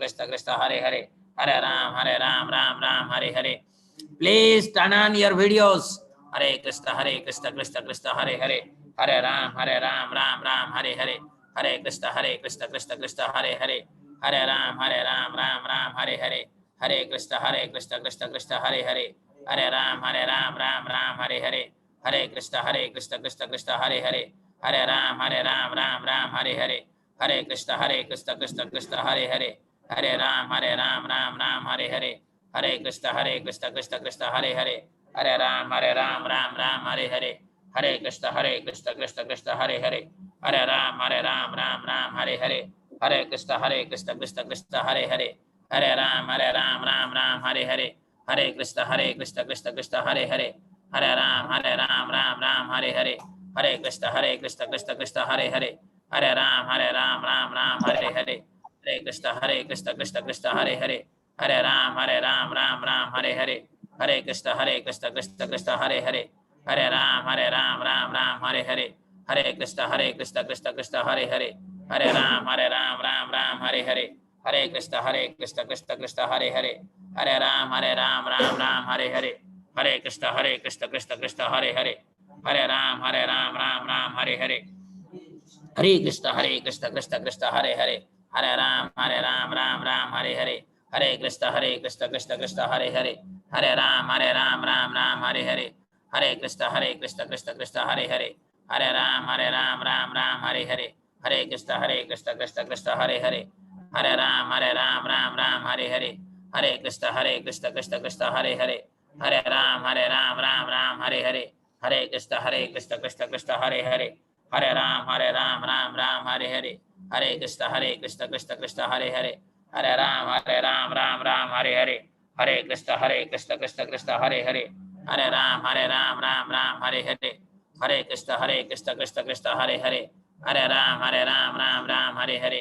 Krishna Krishna Hare Hare, Hare Ram Ram Ram Hare Hare. Please turn on your videos. Hare Krishna Krishna Krishna Hare Hare, Hare Ram Ram Hare Hare, Hare Krishna Krishna Krishna Hare Hare, Hare Ram Ram Hare Hare, Hare Krishna Krishna Krishna Hare Hare, Hare Ram Ram Hare Hare, Hare Krishna Krishna Krishna Hare Hare, Hare Ram Ram Hare Hare, Hare Krishna Krishna Krishna Hare Hare, Hare Ram Ram Hare Hare, Hare Krishna Krishna Krishna Hare Hare, Hare Ram Ram Hare Hare, Hare Krishna Krishna Krishna Hare Hare, Hare Ram Ram Hare Hare, Hare Krishna Krishna Krishna Hare Hare, Hare Ram Ram Hare Hare, Hare Krishna Krishna Krishna Hare Hare, Hare Ram Ram Hare Hare, Hare Krishna Krishna Krishna Hare Hare, Hare Ram Ram Hare Hare, Hare Krishna Krishna Krishna Hare Hare, Hare Ram Ram Hare Hare, Hare Krishna Krishna Krishna Hare Hare, Hare Ram Ram Hare Hare, Hare Krishna Krishna Krishna Hare Hare, Hare Ram Ram Hare Hare, Hare Krishna Krishna Krishna Hare Hare, Hare Ram Ram Hare Hare, Hare Krishna Krishna Krishna Hare Hare, Hare Ram Ram Hare Hare, Hare Krishna Krishna Krishna Hare Hare, Hare Ram Ram Hare Hare, Hare Krishna Krishna Krishna Hare Hare, Hare Ram Ram Hare Hare, Hare Krishna Krishna Krishna Hare Hare, Hare Ram Ram Hare Hare, Hare Krishna Krishna Krishna Hare Hare, Hare Ram Ram Hare Hare, Hare Krishna Krishna Krishna Hare Hare, Hare Ram Ram Hare Hare, Hare Krishna Krishna Krishna Hare Hare, Hare Ram Ram Hare Hare, Hare Krishna Krishna Krishna Hare Hare, Hare Ram Ram Hare Hare, Hare Krishna Krishna Krishna Hare Hare, Hare Ram Ram Hare Hare, Hare Krishna Krishna Krishna Hare Hare, Hare Ram Ram Hare Hare,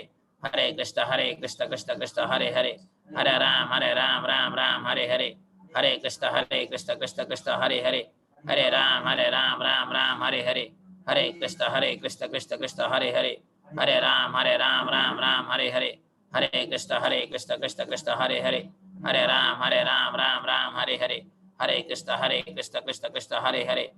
Hare Krishna Krishna Krishna Hare Hare, Hare Ram Ram Hare Hare, Hare Krishna Krishna Krishna Hare Hare, Hare Ram Ram Hare Hare, Hare Krishna Krishna Krishna Hare Hare, Hare Ram Ram Hare Hare, Hare Krishna Krishna Krishna Hare Hare, Hare Ram Ram Hare Hare, Hare Krishna Krishna Krishna Hare Hare,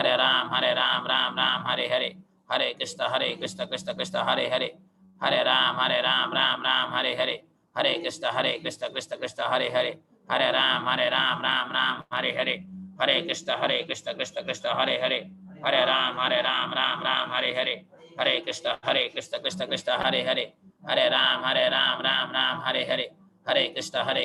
Hare Ram Ram Hare Hare, Hare Krishna Krishna Krishna Hare Hare, Hare Ram Ram Hare Hare, Hare Krishna Krishna Krishna Hare Hare, Hare Ram Ram Hare Hare, Hare Krishna Krishna Krishna Hare Hare, Hare Ram Hare Hare, Hare Krishna Krishna Krishna Hare Hare, Hare Ram Hare Hare, Hare Krishna Krishna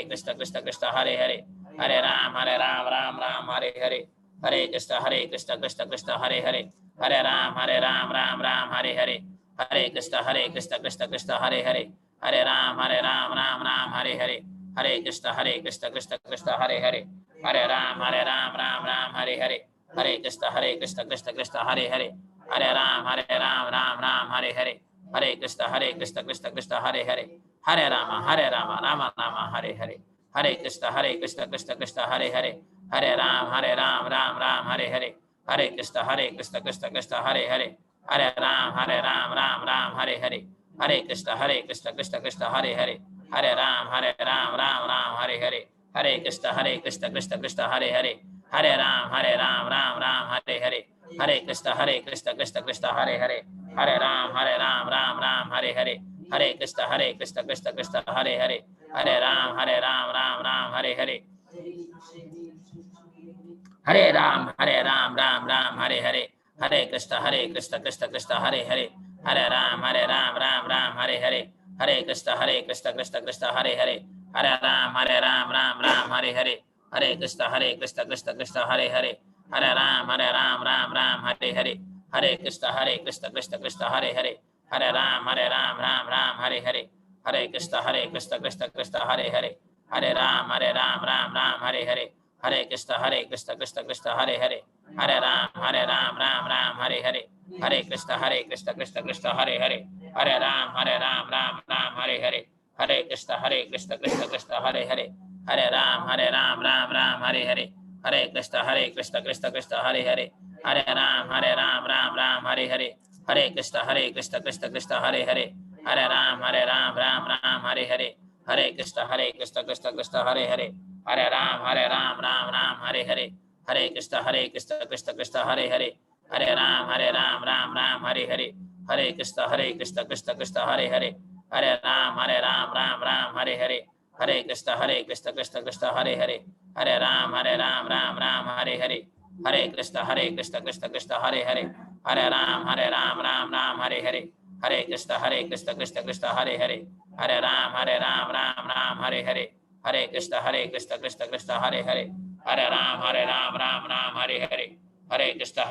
Krishna Hare Hare, Hare Ram Hare Hare, Hare Krishna Krishna Krishna Hare Hare, Hare Ram Hare Hare, Hare Krishna Krishna Krishna Hare Hare, Hare Ram Hare Hare, Hare Krishna Krishna Krishna Hare Hare, Hare Ram Hare Hare, Hare Krishna Krishna Krishna Hare Hare, Hare Ram Hare Hare, Hare Krishna Krishna Krishna Hare Hare, Hare Rama Hare Hare, Hare Krishna Krishna Krishna Hare Hare, Hare Ram Hare Hare, Hare Krishna Krishna Krishna Hare Hare, Hare Ram Hare Hare, Hare Krishna Krishna Krishna Hare Hare, Hare Ram Hare Hare, Hare Krishna Krishna Krishna Hare Hare, Hare Ram Hare Hare, Hare Krishna Krishna Krishna Hare Hare, Hare Ram Hare Hare, Hare Krishna Krishna Krishna Hare Hare, Hare Ram Hare Hare, Hare Ram Hare Hare, Hare Krishna Krishna Krishna Hare Hare, Hare Ram Hare Hare, Hare Krishna Krishna Krishna Hare Hare, Hare Ram Hare Hare, Hare Krishna Krishna Krishna Hare Hare, Hare Ram Hare Hare, Hare Krishna Krishna Krishna Hare Hare, Hare Ram Hare Hare, Hare Krishna Krishna Krishna Hare Hare, Hare Ram Hare Hare, Hare Krishna Krishna Krishna Hare Hare, Hare Ram Hare Hare, Hare Krishna Krishna Krishna Hare Hare, Hare Ram Hare Hare, Hare Krishna Krishna Krishna Hare Hare, Hare Ram Hare Hare, Hare Krishna Krishna Krishna Hare Hare, Hare Ram Hare Hare, Hare Krishna Krishna Krishna Hare Hare, Hare Ram Hare Hare, Hare Krishna, Krishna Krishna, Hare Hare, Hare Ram, Ram Ram, Hare Hare, Hare Krishna, Krishna Krishna, Hare Hare, Hare Ram, Ram Ram, Hare Hare, Hare Krishna, Krishna Krishna, Hare Hare, Hare Ram, Ram Ram, Hare Hare, Hare Krishna, Krishna Krishna, Hare Hare, Hare Ram, Ram Ram, Hare Hare, Hare Krishna, Krishna Krishna, Hare Hare, Hare Ram, Ram Ram, Hare Hare, Hare Krishna, Krishna Krishna, Hare Hare, Hare Ram, Ram Ram, Hare Hare, Hare Krishna, Krishna Krishna, Hare Hare, Hare Ram, Ram Ram, Hare Hare, Hare Krishna,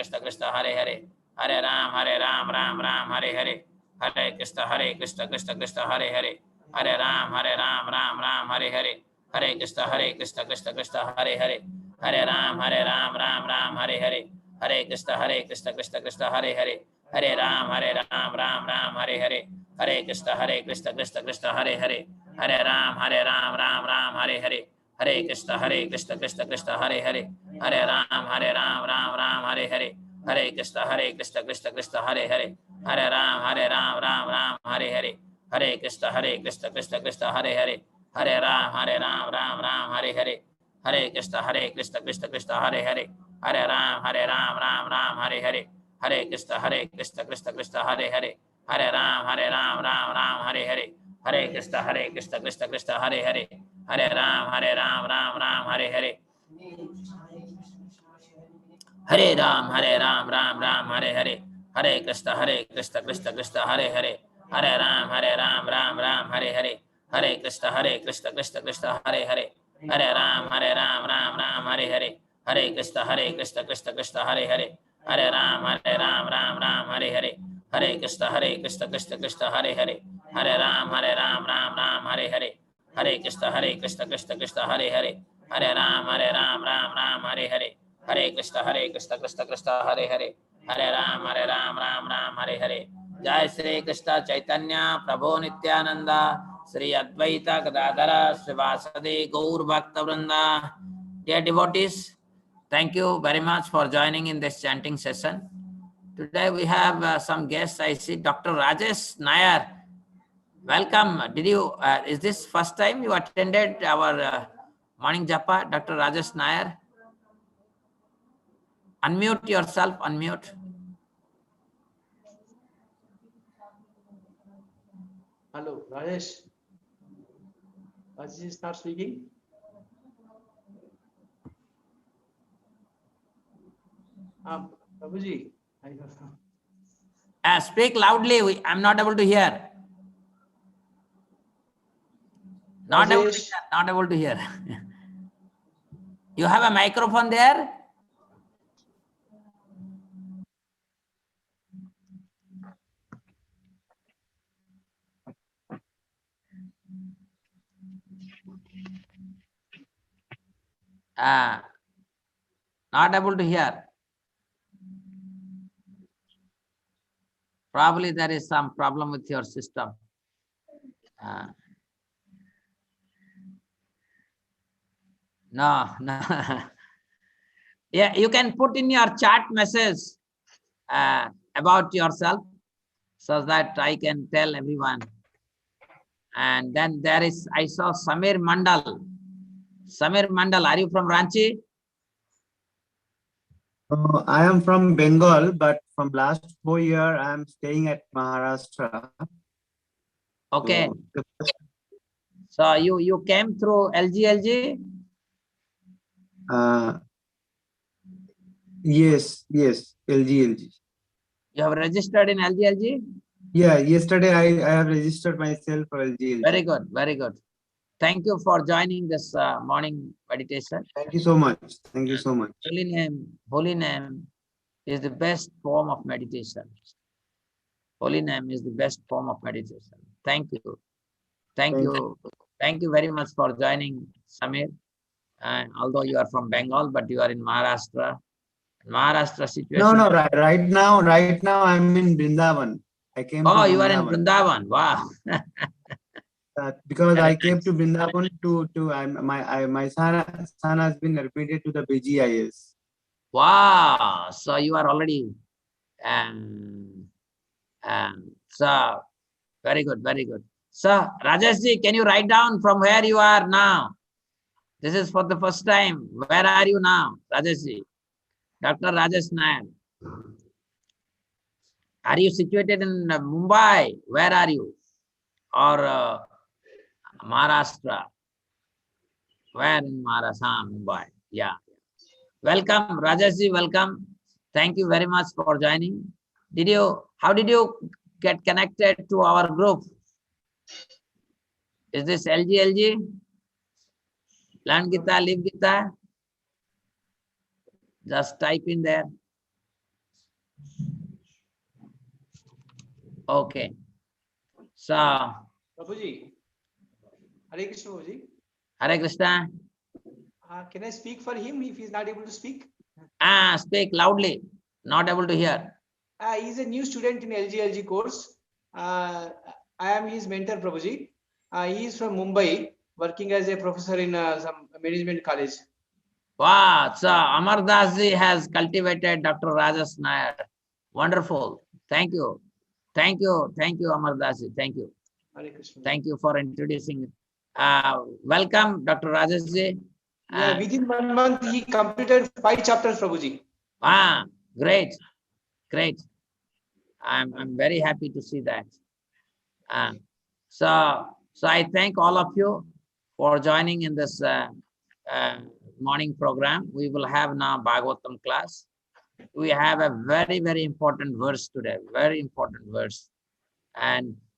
Krishna Krishna, Hare Hare, Hare Ram, Ram Ram, Hare Hare, Hare Krishna, Krishna Krishna, Hare Hare, Hare Ram, Ram Ram, Hare Hare, Hare Krishna, Krishna Krishna, Hare Hare, Hare Ram, Ram Ram, Hare Hare, Hare Krishna, Krishna Krishna, Hare Hare, Hare Ram, Ram Ram, Hare Hare, Hare Krishna, Krishna Krishna, Hare Hare, Hare Ram, Ram Ram, Hare Hare, Hare Krishna, Krishna Krishna, Hare Hare, Hare Ram, Ram Ram, Hare Hare, Hare Krishna, Krishna Krishna, Hare Hare, Hare Ram, Ram Ram, Hare Hare, Hare Krishna, Krishna Krishna, Hare Hare, Hare Ram, Ram Ram, Hare Hare, Hare Krishna, Krishna Krishna, Hare Hare, Hare Ram, Ram Ram, Hare Hare, Hare Krishna, Krishna Krishna, Hare Hare, Hare Ram, Ram Ram, Hare Hare, Hare Krishna, Krishna Krishna, Hare Hare, Hare Ram, Ram Ram, Hare Hare, Hare Ram, Ram Ram, Hare Hare, Hare Krishna, Krishna Krishna, Hare Hare, Hare Ram, Ram Ram, Hare Hare, Hare Krishna, Krishna Krishna, Hare Hare, Hare Ram, Ram Ram, Hare Hare, Hare Krishna, Krishna Krishna, Hare Hare, Hare Ram, Ram Ram, Hare Hare, Hare Krishna, Krishna Krishna, Hare Hare, Hare Ram, Ram Ram, Hare Hare, Hare Krishna, Krishna Krishna, Hare Hare, Hare Ram, Ram Ram, Hare Hare, Hare Krishna, Krishna Krishna, Hare Hare, Hare Ram, Ram, Hare Hare. Jai Shri Krishna Chaitanya Prabhu Nityananda Shri Advaita Gadadhara Srivasadi Gaur Bhakta Vrinda. Dear devotees, thank you very much for joining in this chanting session. Today we have some guests. I see Dr. Rajesh Nair. Welcome. Did you? Is this first time you attended our morning japa, Dr. Rajesh Nair? Unmute yourself. Unmute. Hello, Rajesh. Rajesh, start speaking. Prabhuji, Speak loudly. I'm not able to hear. Not able to hear. Not able to hear. You have a microphone there? Not able to hear. Probably there is some problem with your system. No. Yeah, you can put in your chat message about yourself so that I can tell everyone. And then there is, I saw Samir Mandal. Samir Mandal, are you from Ranchi? I am from Bengal, but from last 4 years, I am staying at Maharashtra. Okay. So you came through LGLG? Yes, LGLG. You have registered in LGLG? Yeah, yesterday I have registered myself for LGLG. Very good, very good. Thank you for joining this morning meditation. Thank you so much. Thank you so much. Holy name is the best form of meditation. Holy name is the best form of meditation. Thank you. Thank you. Thank you very much for joining, Samir. And although you are from Bengal, but you are in Maharashtra. Maharashtra situation. No, right now I'm in Vrindavan. I came. Oh, you are in Vrindavan. Wow. Because I came to Vrindavan my son has been admitted to the BGIS. Wow. So you are already so very good, very good. So, Rajeshji, can you write down from where you are now? This is for the first time. Where are you now, Rajeshji? Dr. Rajesh Nair. Are you situated in Mumbai? Where are you? Or Maharashtra? Where in Maharashtra? Mumbai. Yeah. Welcome, Rajeshji. Welcome. Thank you very much for joining. How did you get connected to our group? Is this LG? Learn Gita, live Gita? Just type in there. Okay. So, Prabhuji. Hare Krishna, Prabhuji. Hare Krishna. Can I speak for him if he's not able to speak? Speak loudly. Not able to hear. He's a new student in LG course. I am his mentor, Prabhuji. He is from Mumbai, working as a professor in some management college. Wow. So, Amar Das ji has cultivated Dr. Rajesh Nair. Wonderful. Thank you. Thank you. Thank you, Amar Das ji. Thank you. Hare Krishna. Thank you for introducing. Welcome, Dr. Rajesh ji. Yeah, within 1 month, he completed 5 chapters, Prabhuji. Great. Great. I'm very happy to see that. So I thank all of you for joining in this morning program. We will have now Bhagavatam class. We have a very, very important verse today, very important verse.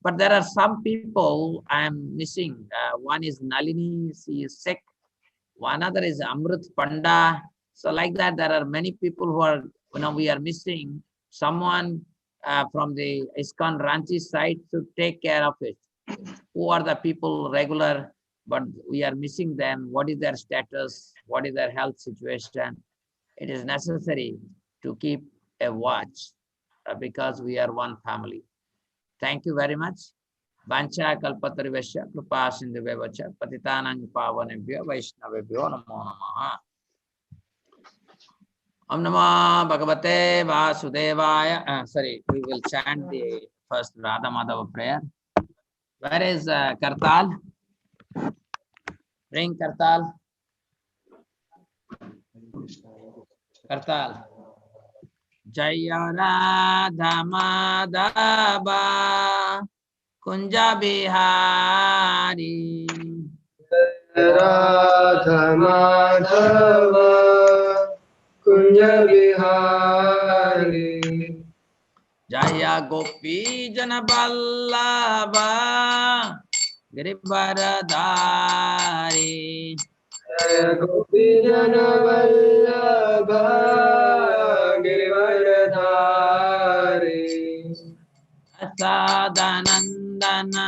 But there are some people I am missing. One is Nalini, she is sick. One other is Amrit Panda. So like that, there are many people who are, we are missing someone from the ISKCON Ranchi side to take care of it. Who are the people regular, but we are missing them? What is their status? What is their health situation? It is necessary to keep a watch because we are one family. Thank you very much. Vancha kalpatarivasya kripa sindhuvevacha patitanang pavanebhyo vaishnavebhyo namo namaha. Om Namah Bhagavate Vasudevaya. Sorry, we will chant the first Radha Madhava prayer. Where is Kartal? Bring Kartal. Kartal. Jaya Radha Madhava Kunja Bihari. Radha Madhava Kunja Bihari. Jaya Gopi Jana Vallabha Girivaradhari. Jaya Gopi Jana Vallabha Girivaradhari. Sadanandana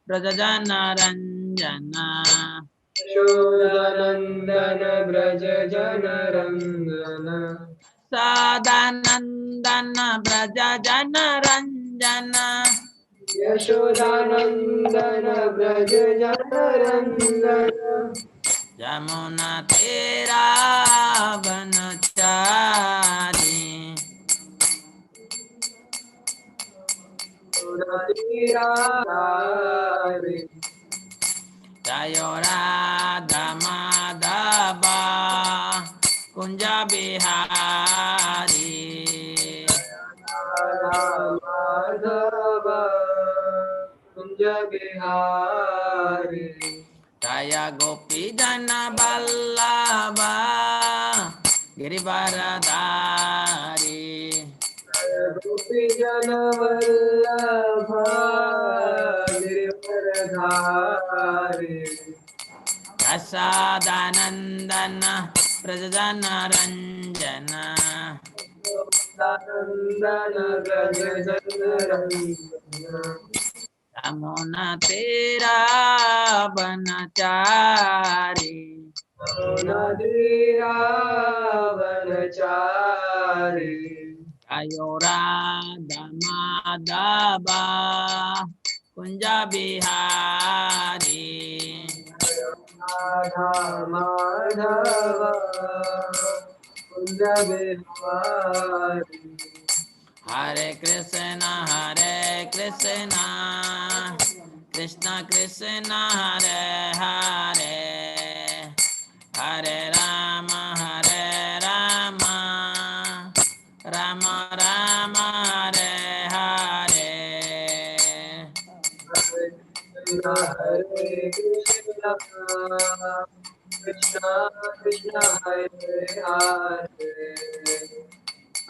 Brajajana Ranjana. Yashodanandana Braja Jana Rangana. Sadanandana Brajajana Ranjana. Yashodanandana Braja Jana Rangana. Jamuna Tera Vanachari. Jayo Radha Madhava Kunja Bihari. Madhava Kunja Bihari. Jaya Gopi Jana Vallabha Girivaradhari. Jaya Gopi Jana Vallabha Girivaradhari. Prasadanandana Prajajana Ranjana. Nandana Braja Jana Rangana. Jamuna Tera Vanachari. Nadira Vanachari. Jayo Radha Madhava Kunja Bihari. Radha Madhava Kunja Bihari. Hare Krishna Krishna Krishna Hare Hare, Hare Rama Rama Rama Hare Hare. Hare Krishna, Krishna Krishna Hare Hare,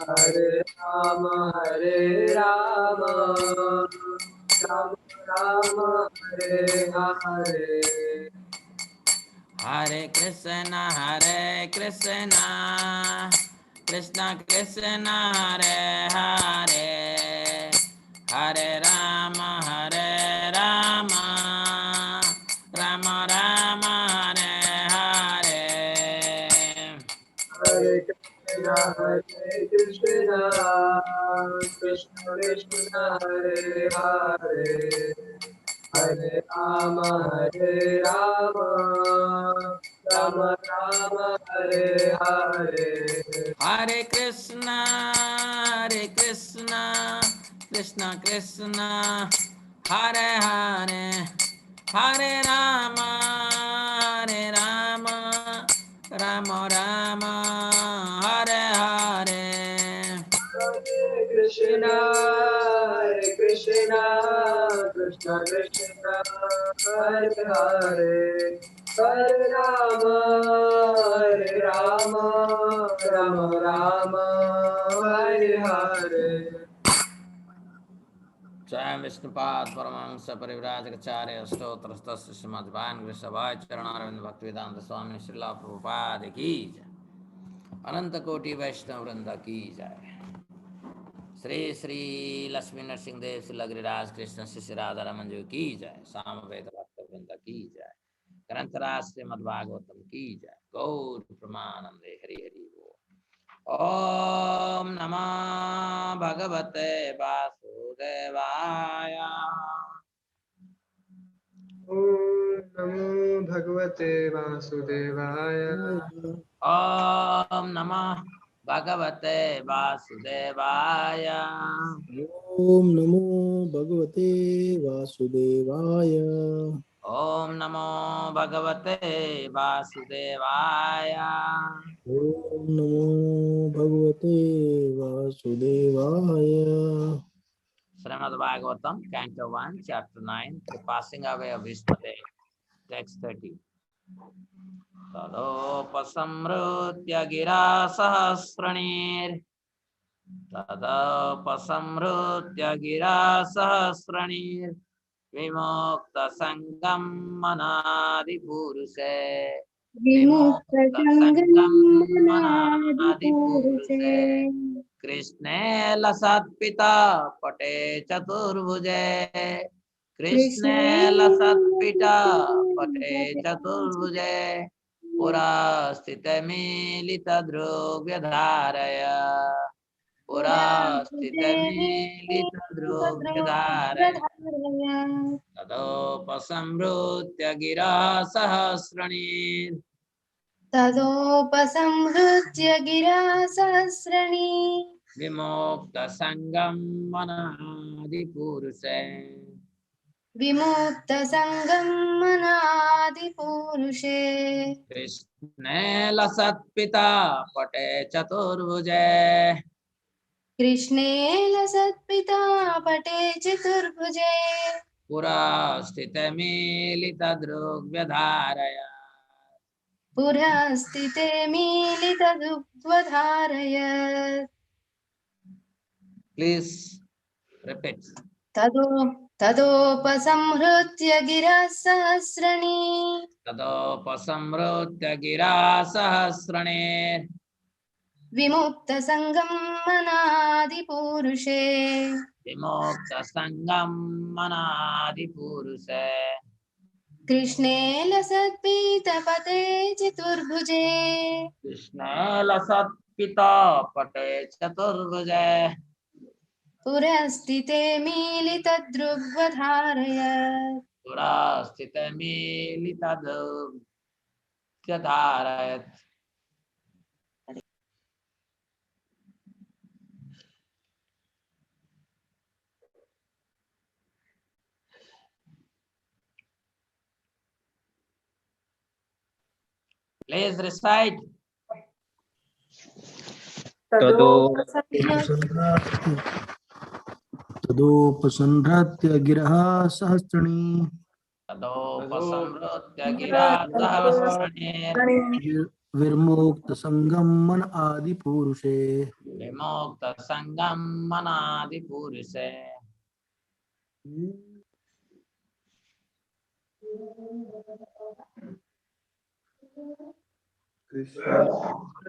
Hare Rama Rama Rama Hare Hare. Hare Krishna Krishna Krishna Hare Hare, Hare Rama Rama Rama Hare Hare. Hare Krishna, Krishna Krishna Hare Hare, Hare Rama Rama Rama Hare Hare. Hare Krishna Krishna Krishna Hare Hare, Hare Rama Rama Rama Hare Hare. Hare Krishna, Krishna Krishna Hare Hare, Hare Rama Rama Rama Hare Hare. स्वयं विष्णुपाद परमहंस परिव्राजकाचार्य स्तोत्रस्तस्य श्रीमद्भागवत वृषभाय चरणारविंद भक्तिवेदांत स्वामी श्रीला प्रभुपाद की जय। अनंत कोटि वैष्णव वृंद की जय। श्री श्री लक्ष्मी नरसिंह देव श्री गिरिराज कृष्ण श्री राधा रमन जी की जय। सामवेद भक्त वृंद की जय। ग्रंथराज श्रीमद्भागवतम की जय। गौर प्रमानंदे हरि हरि बोल। ओम नमः भगवते वासुदेवाय। Om Namo Bhagavate Vasudevaya. ओम नमः भगवते वासुदेवाय। ओम नमो भगवते वासुदेवाय। ओम नमो भगवते वासुदेवाय। ओम नमो भगवते वासुदेवाय। Shrimad Bhagavatam canto 1 chapter 9 the passing away of Bhishmadev text 30। तदोपसंहृत्य गिरा सहस्रणीर् तदोपसंहृत्य गिरा सहस्रणीर् विमुक्त संगम मनादिपुरुषे विमुक्त संगम मनादिपुरुषे कृष्णे लसत्पिता पटे चतुर्भुजे कृष्णे लसत्पिता पटे चतुर्भुजे पुरा स्थितमीलितदृग्व्यधारय पुरा स्थितमीलितदृग्व्यधारय तदोपसंहृत्य गिरा सहस्रणीर् तदोपसंहृत्य गिरा सहस्रणी विमुक्त संगम मनादिपुरुषे विमुक्त संगम मनादिपुरुषे कृष्णे लसत्पिता पटे चतुर्भुजे कृष्णे लसत्पिता पटे चतुर्भुजे पुरा स्थितमीलितदृग्व्यधारय पुरा स्थिते मीलितदुग्धधारय प्लीज रिपीट तदोपसंहृत्य गिरा सहस्रणी तदोपसंहृत्य गिरा सहस्रणीर् विमुक्त संगम मनादिपुरुषे विमुक्त संगम मनादिपुरुषे कृष्णे लसत्पीतपते चतुर्भुजे कृष्णे लसत्पिता पटे चतुर्भुजे पुरस्थिते मीलितदृग्वधारय पुरा स्थितमीलितदृग्व्यधारयत्। Please recite. तदोपसंहृत्य गिरः सहस्रणी तदोपसंहृत्य गिरा सहस्रणे विर्मुक्त संगम मन आदि पुरुषे विमुक्त संगम मनादि पुरुषे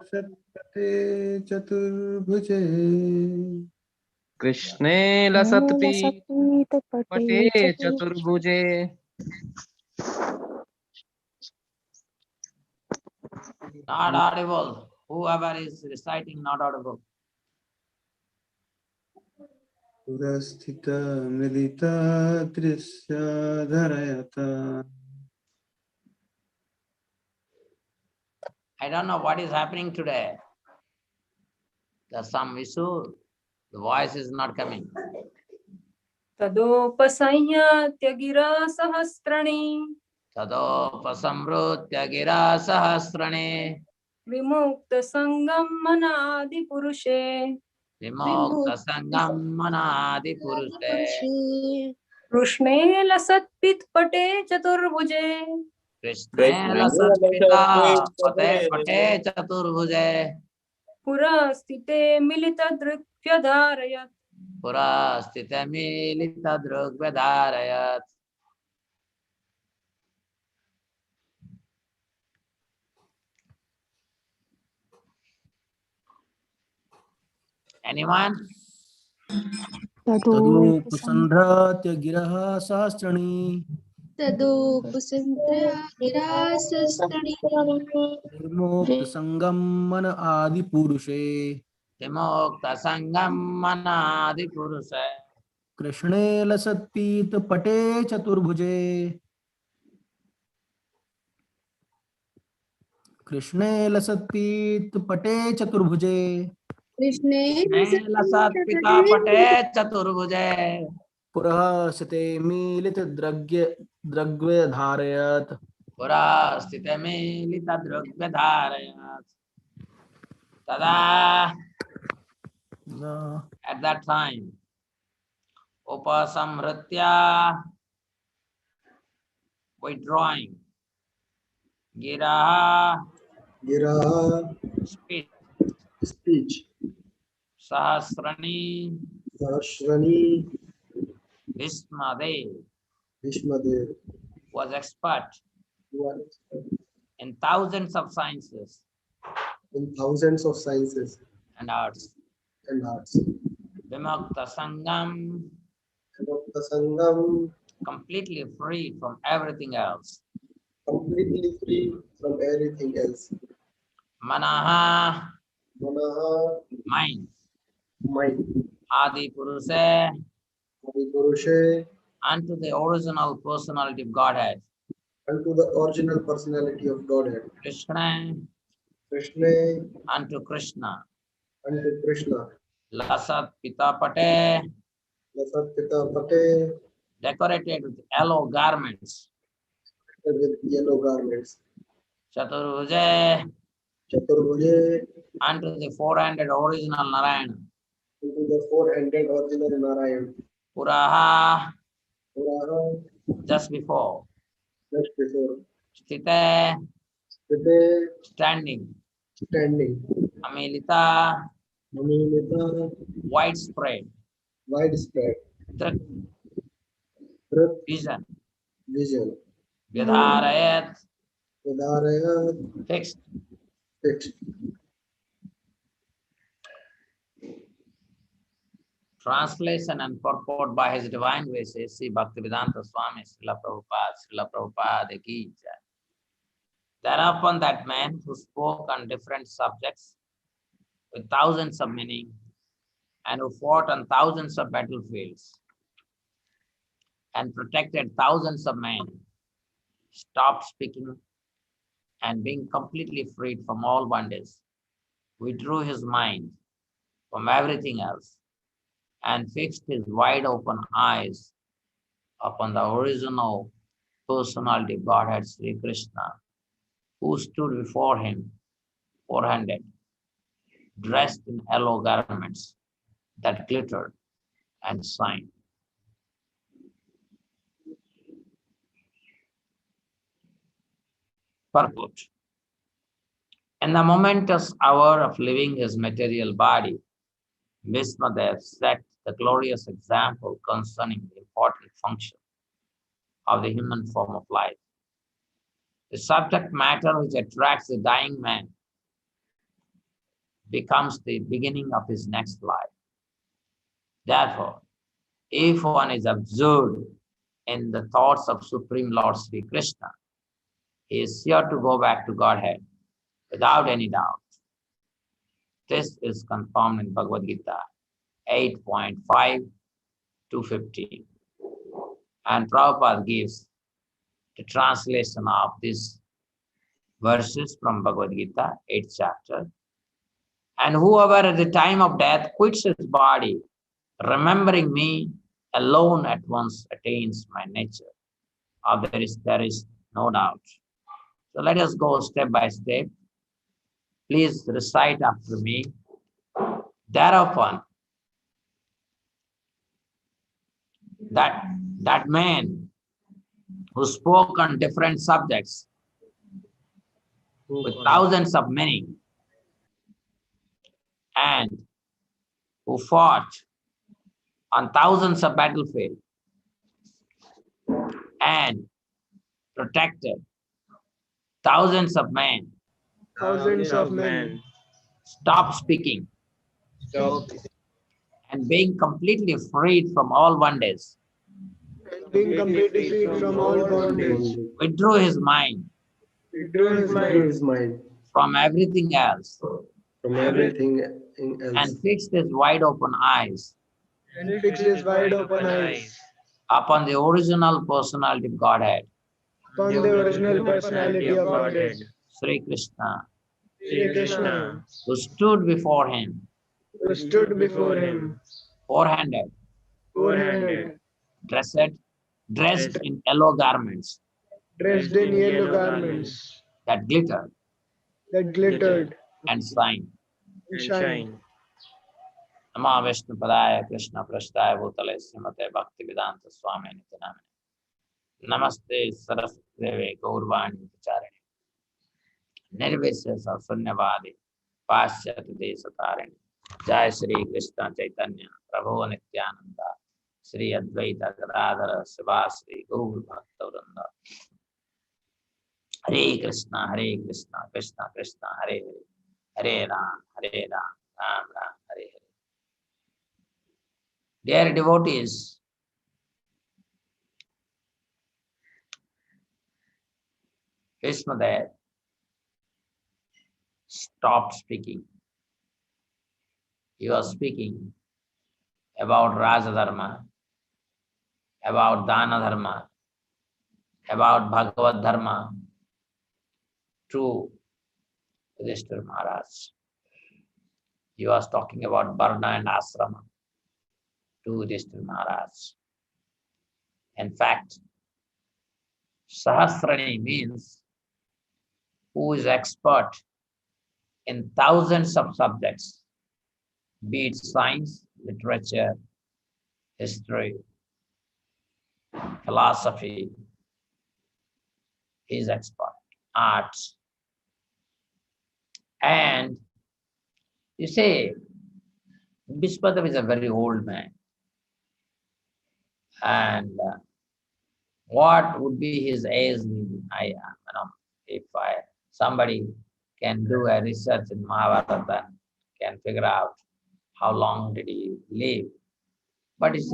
कृष्णे चतुर्भुजे कृष्णे लसत्पीतपटे चतुर्भुजे not audible. Whoever is reciting not audible. पुरस्थित मिलित दृश्य धरयता I don't know what is happening today. There's some issue. The voice is not coming. तदोपसंहत्य गिरा सहस्रणी तदोपसंहृत्य गिरा सहस्रणे विमुक्त संगम मनादि पुरुषे विमुक्त संगम मनादि पुरुषे कृष्णे लसत्पितपटे चतुर्भुजे कृष्णे लसत्पिता पते पटे चतुर्भुजे पुरस्थिते मिलितदृक्व्यधारयत् पुरा स्थितमीलितदृग्व्यधारयत्. Anyone? तदोपसंहृत्य गिरः सहस्रणी तदोपसंहृतिरासस्तनि विर्मुक्त संगम मन आदि पुरुषे विमुक्त संगम मनादि पुरुषे कृष्णे लसत्पीत पटे चतुर्भुजे कृष्णे लसत्पीत पटे चतुर्भुजे कृष्णे लसत्पिता पटे चतुर्भुजे पुरः स्थिते मीलित द्रव्य धारयत् पुरा स्थितमीलितदृग्व्यधारयत्. तदा at that time upasamhritya withdrawing gira गिरा speech speech sahasrani सहस्रणी Bhismade Bhishmadev was expert in thousands of sciences in thousands of sciences and arts. and arts. Vimakta Sangam, Bhakta Sangam, completely free from everything else. completely free from everything else. Manaha, Manaha, mind. mind. Adi Purusha, Adi Purushe, unto the original personality of Godhead. unto the original personality of Godhead. Krishna, Krishna, unto Krishna. unto Krishna. Lasat Pitapate, Lasat Pita Pate, decorated with yellow garments. with yellow garments. Chaturvuje, Chaturbhuje, unto the four-handed original Narayana. into the four-handed original Narayan. Puraha, Puraha, just before. just before. Sthite, Today, standing. standing. Amilita, Mamilita, widespread. widespread. Drik, Truth, vision. vision. Vidharayat, Udaraya, fixed. fixed. Translation and purport by His Divine Grace, Sri Bhaktivedanta Swami, Srila Prabhupada ki jai. Thereupon that man who spoke on different subjects with thousands of meaning and who fought on thousands of battlefields and protected thousands of men stopped speaking and being completely freed from all bondage, withdrew his mind from everything else and fixed his wide open eyes upon the original personality Godhead Sri Krishna, who stood before him, four-handed, dressed in yellow garments that glittered and shined. Purport. In the momentous hour of leaving his material body, Bhismadev set the glorious example concerning the important function of the human form of life. The subject matter which attracts the dying man becomes the beginning of his next life. Therefore, if one is absorbed in the thoughts of Supreme Lord Sri Krishna, he is sure to go back to Godhead without any doubt. This is confirmed in Bhagavad Gita 8.5 to 15. And Prabhupada gives the translation of these verses from Bhagavad Gita, 8th chapter. And whoever at the time of death quits his body, remembering me alone at once attains my nature. There is no doubt. So let us go step by step. Please recite after me. Thereupon, that man who spoke on different subjects with thousands of meaning and who fought on thousands of battlefields and protected thousands of men, stop speaking and being completely freed from all bondage, withdrew his mind from everything else and fixed his wide open eyes upon the original personality of Godhead, Sri Krishna, who stood before him, four-handed, dressed in yellow garments that glittered and shined. Nama Vishnu Padaya Krishna Prasthaya Bhutale Srimate Bhakti Vedanta Swami Nityanamane. Namaste Saraswati Deve Gaurvani Vicharini. Nirvishesa Sunyavadi Paschat Desatarini. Jai Sri Krishna Chaitanya Prabhu Nityananda Sri Advaita Gadadhara Sivasri Gaur Bhakta Vrinda. Hare Krishna Krishna Krishna Hare Hare Hare Ram Ram Ram Hare Hare. Dear devotees, Bhismadev stopped speaking. He was speaking about Raja Dharma, about Dana Dharma, about Bhagavad Dharma to Yudhishthira Maharaj. He was talking about Varna and Asrama to Yudhishthira Maharaj. In fact, Sahasrani means who is expert in thousands of subjects, be it science, literature, history, philosophy, he is expert, arts. And you say, Bhismadev is a very old man. And what would be his age? If somebody can do a research in Mahabharata, can figure out how long did he live. But it's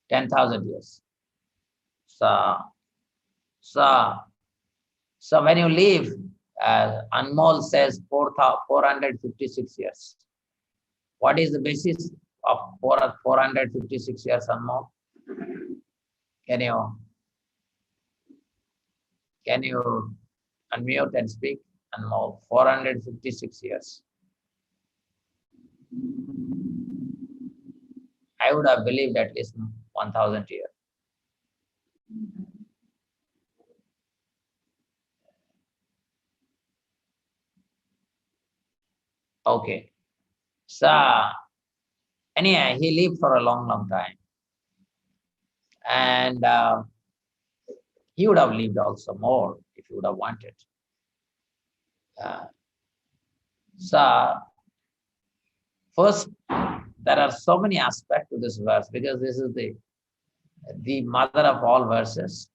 10,000 years. So when you live, Anmol says 456 years. What is the basis of 456 years, Anmol? Can you unmute and speak? Anmol, 456 years. I would have believed at least 1,000 years. Okay. So anyhow, he lived for a long, long time. And he would have lived also more if he would have wanted. So first, there are so many aspects to this verse because this is the mother of all verses.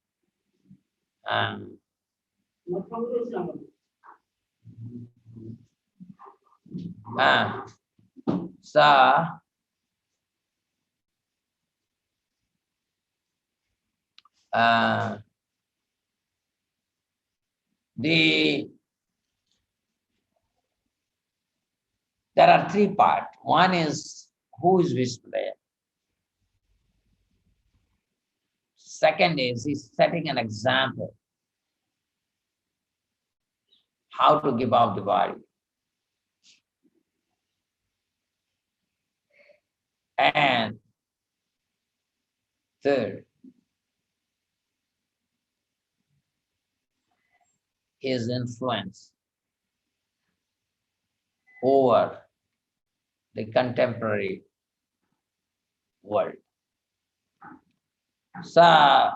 So there are three parts. One is who is Vishnu. Second is he's setting an example how to give up the body. And third, his influence over the contemporary world. So I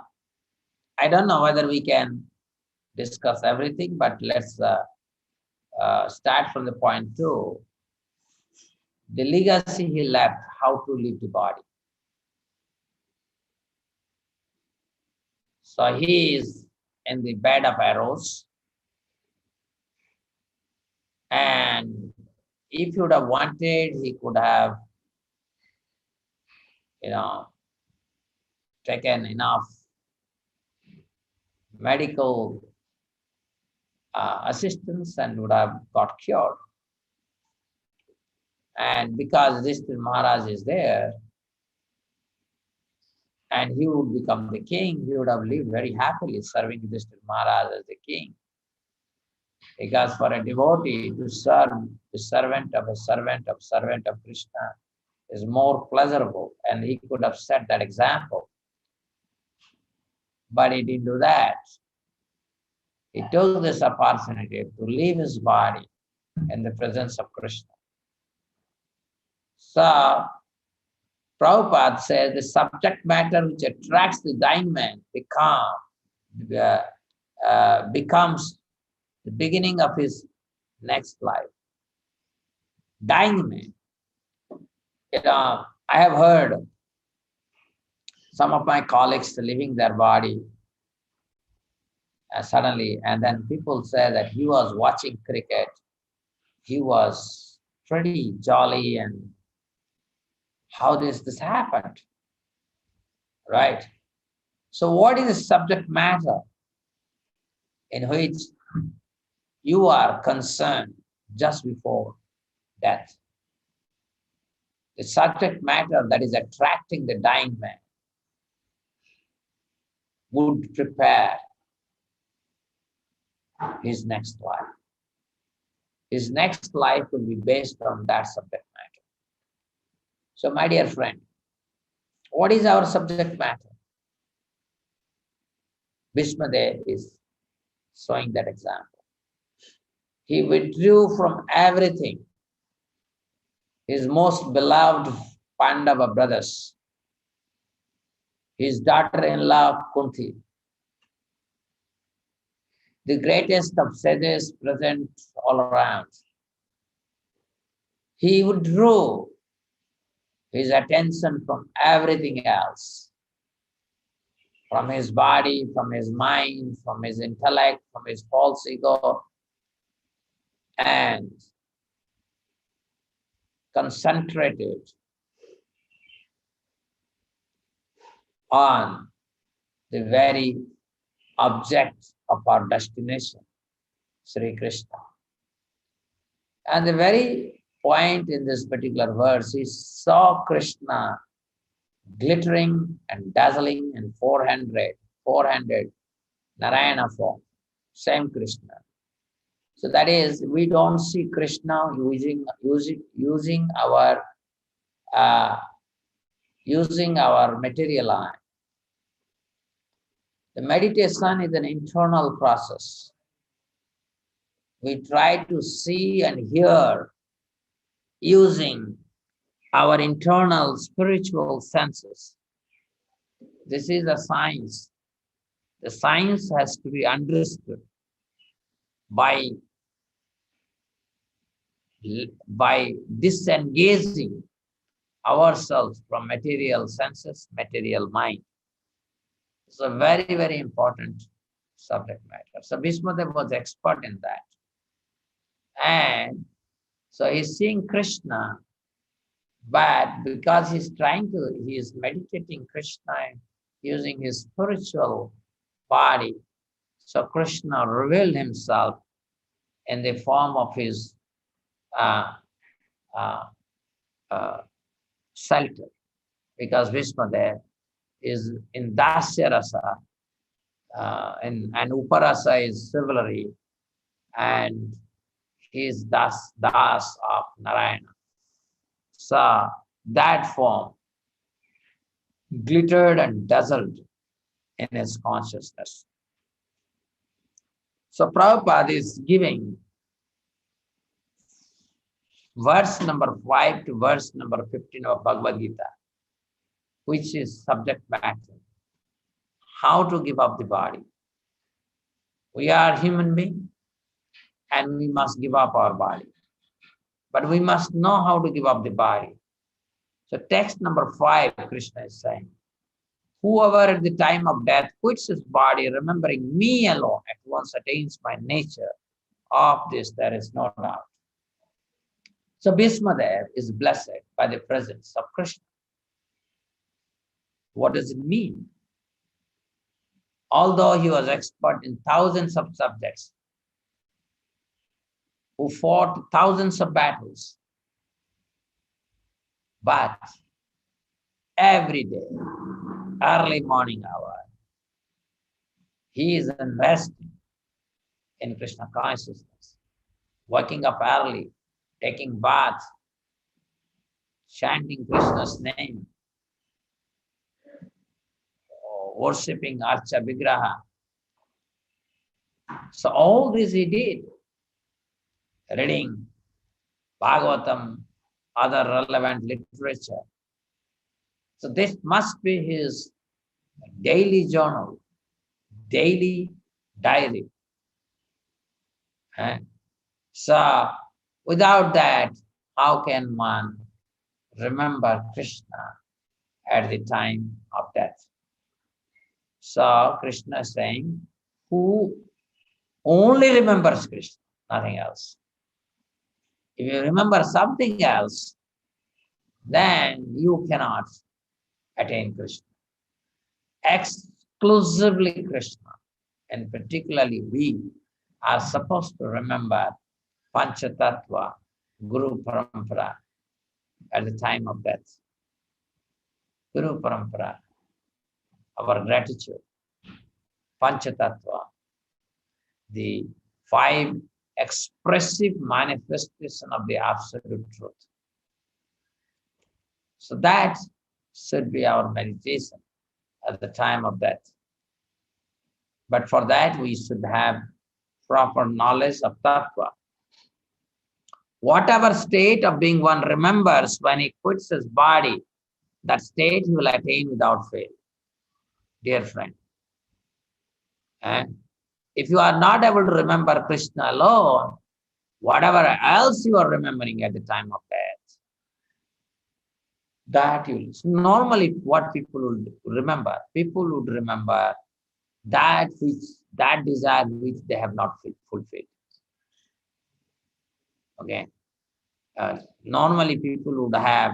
don't know whether we can discuss everything, but let's start from the point 2. The legacy he left, how to leave the body. So he is in the bed of arrows. And if he would have wanted, he could have, taken enough medical assistance and would have got cured. And because Yudhishthira Maharaj is there, and he would become the king, he would have lived very happily serving Yudhishthira Maharaj as the king. Because for a devotee to serve the servant of a servant of servant of Krishna is more pleasurable, and he could have set that example. But he didn't do that. He took this opportunity to leave his body in the presence of Krishna. So, Prabhupada says the subject matter which attracts the dying man becomes the beginning of his next life. Dying man. I have heard some of my colleagues leaving their body suddenly, and then people say that he was watching cricket. He was pretty jolly, and how this happened, right? So what is the subject matter in which you are concerned just before death? The subject matter that is attracting the dying man would prepare his next life. His next life will be based on that subject matter. So, my dear friend, what is our subject matter? Bhishmadev is showing that example. He withdrew from everything. His most beloved Pandava brothers, his daughter-in-law Kunti, the greatest of sages present all around. He withdrew his attention from everything else, from his body, from his mind, from his intellect, from his false ego, and concentrated on the very object of our destination, Sri Krishna. And the very point in this particular verse, he saw Krishna glittering and dazzling in 400 Narayana form, same Krishna. So that is, we don't see Krishna using our material eye. The meditation is an internal process. We try to see and hear using our internal spiritual senses. This is a science. The science has to be understood by disengaging ourselves from material senses, material mind. It's a very, very important subject matter. So Bhishmadev was expert in that. And so he's seeing Krishna, but because he is meditating Krishna using his spiritual body. So Krishna revealed himself in the form of his shelter, because Bhishmadev is in Dasya Rasa, and Uparasa is chivalry, and he is Das of Narayana. So that form glittered and dazzled in his consciousness. So Prabhupada is giving verse number 5 to verse number 15 of Bhagavad Gita, which is subject matter. How to give up the body. We are human beings and we must give up our body. But we must know how to give up the body. So text number 5, Krishna is saying, whoever at the time of death quits his body, remembering me alone, at once attains my nature. Of this there is no doubt. So Bhishmadev is blessed by the presence of Krishna. What does it mean? Although he was expert in thousands of subjects, who fought thousands of battles, but every day, early morning hour, he is investing in Krishna consciousness, waking up early, taking bath, chanting Krishna's name, worshipping Archa Vigraha. So all this he did, reading Bhagavatam, other relevant literature. So this must be his daily journal, daily diary. So without that, how can one remember Krishna at the time of death? So Krishna is saying, who only remembers Krishna, nothing else. If you remember something else, then you cannot attain Krishna. Exclusively Krishna, and particularly we are supposed to remember Panchatattva, Guru Parampara at the time of death. Guru Parampara, our gratitude. Panchatattva, the 5 expressive manifestation of the absolute truth. So that should be our meditation at the time of death. But for that, we should have proper knowledge of Tattva. Whatever state of being one remembers when he quits his body, that state he will attain without fail. Dear friend. And if you are not able to remember Krishna alone, whatever else you are remembering at the time of death, that you will. Normally, what people would remember? People would remember that desire which they have not fulfilled. Okay. Normally, people would have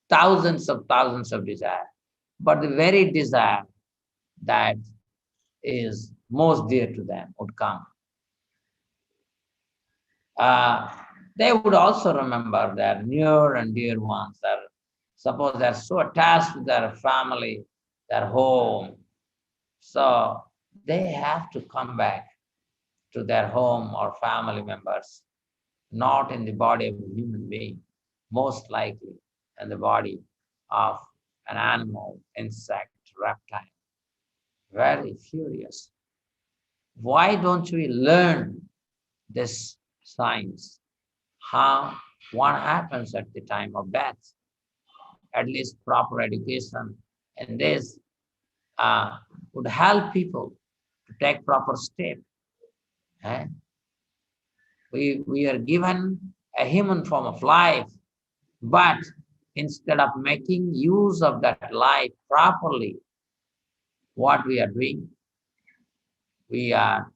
thousands of desires, but the very desire that is most dear to them would come. They would also remember their near and dear ones. Suppose they're so attached to their family, their home, so they have to come back to their home or family members, not in the body of a human being, most likely in the body of an animal, insect, reptile. Very furious. Why don't we learn this science? How what happens at the time of death. At least proper education and this would help people to take proper step. Eh? We are given a human form of life, but instead of making use of that life properly, what we are doing, we are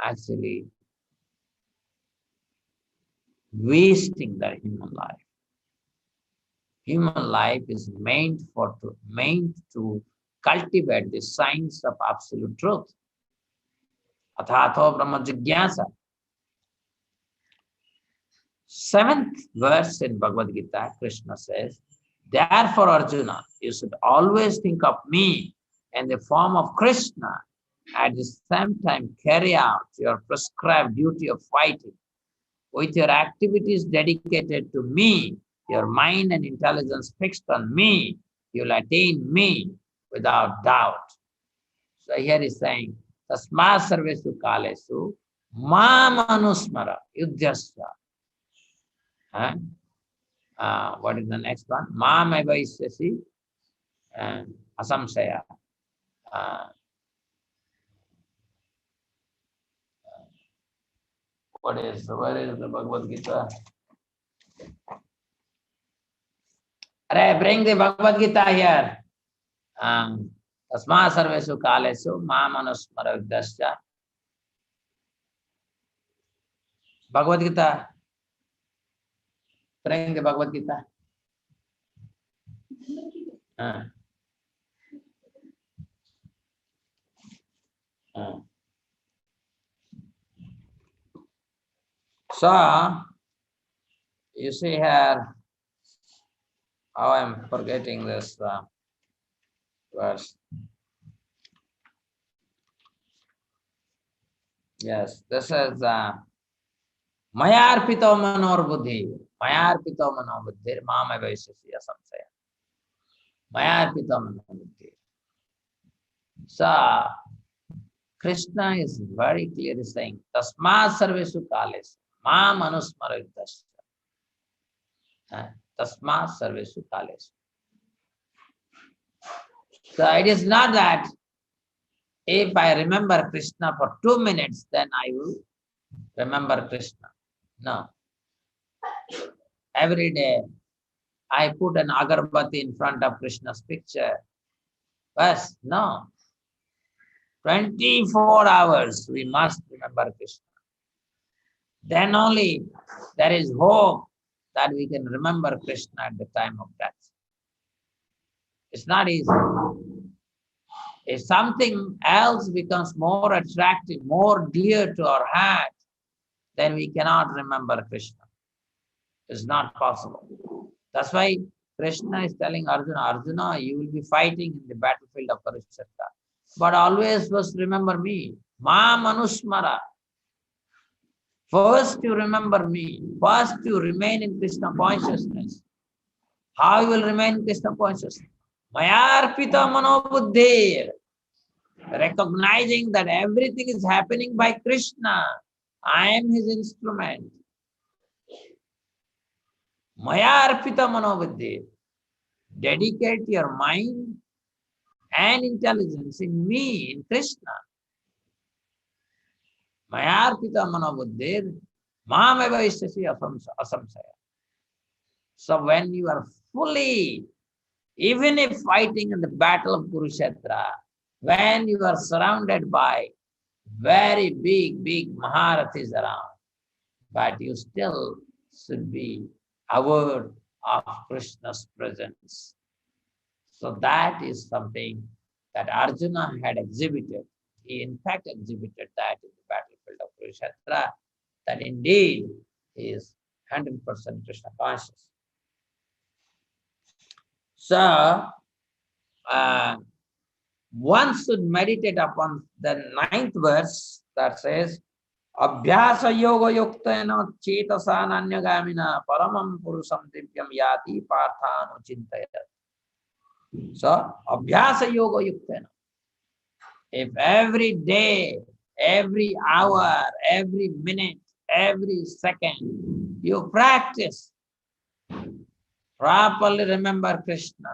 actually wasting that human life. Human life is meant to cultivate the science of absolute truth. Athatho Brahma Jigyasa. 7th verse in Bhagavad Gita, Krishna says, therefore, Arjuna, you should always think of me in the form of Krishna. At the same time, carry out your prescribed duty of fighting. With your activities dedicated to me, your mind and intelligence fixed on me, you'll attain me without doubt. So here he's saying, Tasma sarvesu kalesu mam anusmara yudhyasya. What is the next one? Mam evaishyasi asamsaya. Where is the Bhagavad Gita? Bring the Bhagavad Gita here. Tasma sarvesu kalesu mam anusmara yudhyasya. Bhagavad Gita. Bring the Bhagavad Gita. So, you see here, how I'm forgetting this verse. Yes, this is Mayarpito manor buddhi. Mayarpito manor buddhi. Mama vaishyasya samsaya. Mayarpito manor buddhi. So, Krishna is very clearly saying, Tasma sarvesu kalesu mam anusmara yudhyasya. Tasma sarvesu kalesu. So it is not that if I remember Krishna for 2 minutes, then I will remember Krishna. No. Every day I put an agarbatti in front of Krishna's picture. But no. 24 hours we must remember Krishna. Then only there is hope that we can remember Krishna at the time of death. It's not easy. If something else becomes more attractive, more dear to our heart, then we cannot remember Krishna. It's not possible. That's why Krishna is telling Arjuna, Arjuna, you will be fighting in the battlefield of Purushottam. But always first remember me. Ma manusmara. First you remember me. First you remain in Krishna consciousness. How you will remain in Krishna consciousness? Mayarpita manobuddhir. Recognizing that everything is happening by Krishna. I am his instrument. Mayarpita manobuddhir. Dedicate your mind and intelligence in me, in Krishna. Mayarpita manobuddhir. Mameva isyasi asamsaya. So when you are fully, even if fighting in the battle of Kurukshetra, when you are surrounded by very big Maharathis around, but you still should be aware of Krishna's presence. So that is something that Arjuna had exhibited. He in fact exhibited that in the battlefield of Purushottam, that indeed he is 100% Krishna conscious. So, one should meditate upon the 9th verse that says, Abhyasa yoga yuktena chetasa nanyagamina paramam purusham divyam yati parthanu chintayat. So, Abhyasa yoga yuktena. If every day, every hour, every minute, every second, you practice Properly remember Krishna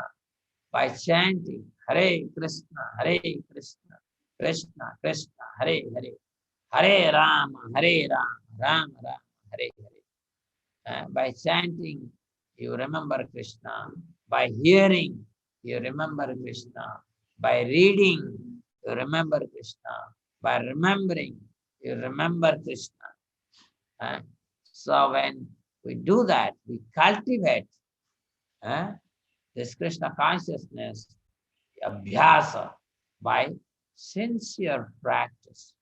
by chanting Hare Krishna, Krishna Krishna, Hare Hare, Hare Rama, Rama Rama, Hare Hare. By chanting, you remember Krishna. By hearing, you remember Krishna. By reading, you remember Krishna. By remembering, you remember Krishna. So when we do that, we cultivate this Krishna consciousness, abhyasa, by sincere practice.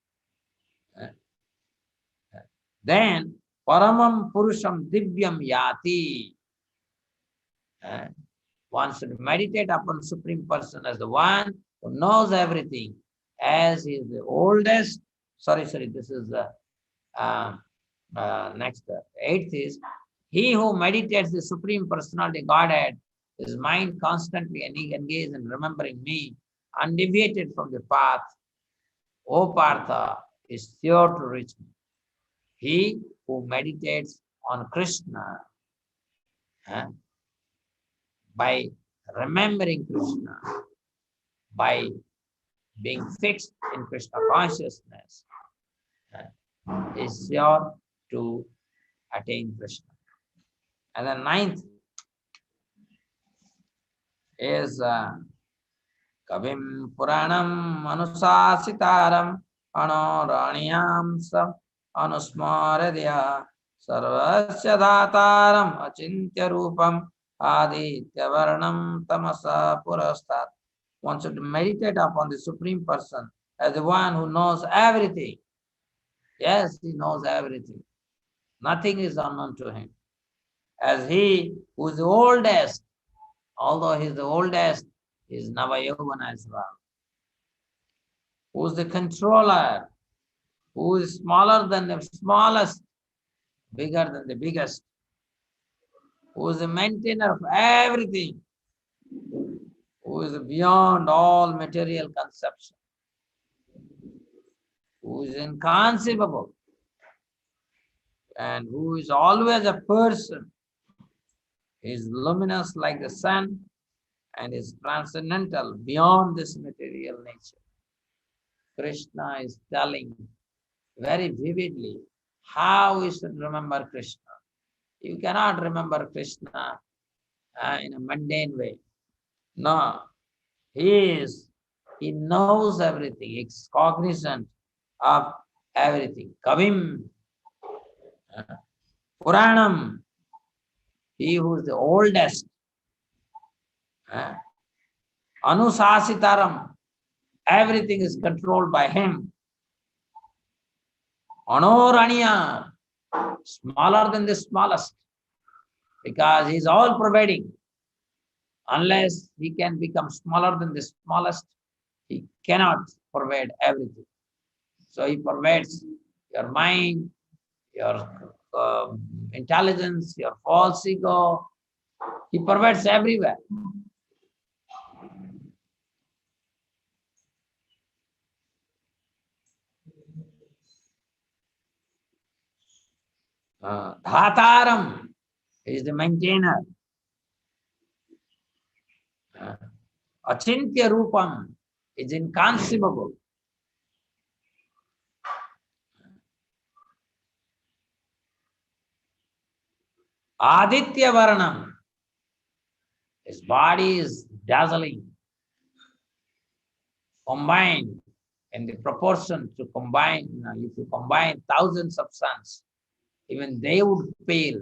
Then, paramam purusham divyam yati. One should meditate upon Supreme Person as the one who knows everything, as he is the oldest. Sorry, this is the next. Eighth is, he who meditates the Supreme Personality Godhead, his mind constantly engaged in remembering me, undeviated from the path, O Partha, is sure to reach me. He who meditates on Krishna by remembering Krishna, by being fixed in Krishna consciousness, is sure to attain Krishna. And the ninth is Kavim Puranam Anusasitaram Anoranyam Sam Anusmaradya Sarvasya Dhataram Achintya Rupam Aditya Varnam Tamasa Purastat. One should meditate upon the Supreme Person as the one who knows everything. Yes, he knows everything. Nothing is unknown to him. As he who is the oldest, although he is the oldest, he is Navayovana as well. Who is the controller, who is smaller than the smallest, bigger than the biggest, who is the maintainer of everything, who is beyond all material conception, who is inconceivable, and who is always a person. He is luminous like the sun and is transcendental beyond this material nature. Krishna is telling very vividly how we should remember Krishna. You cannot remember Krishna in a mundane way. No, he knows everything, he's cognizant of everything. Kavim, Puranam, he who is the oldest. Anusasitaram, everything is controlled by him. Anoranya, smaller than the smallest, because he is all pervading. Unless he can become smaller than the smallest, he cannot pervade everything. So he pervades your mind, your intelligence, your false ego. He pervades everywhere. Dhataram is the maintainer. Achintya Rupam is inconceivable. Aditya Varnam, his body is dazzling. Combined in the proportion to combine, if you combine thousands of suns, even they would pale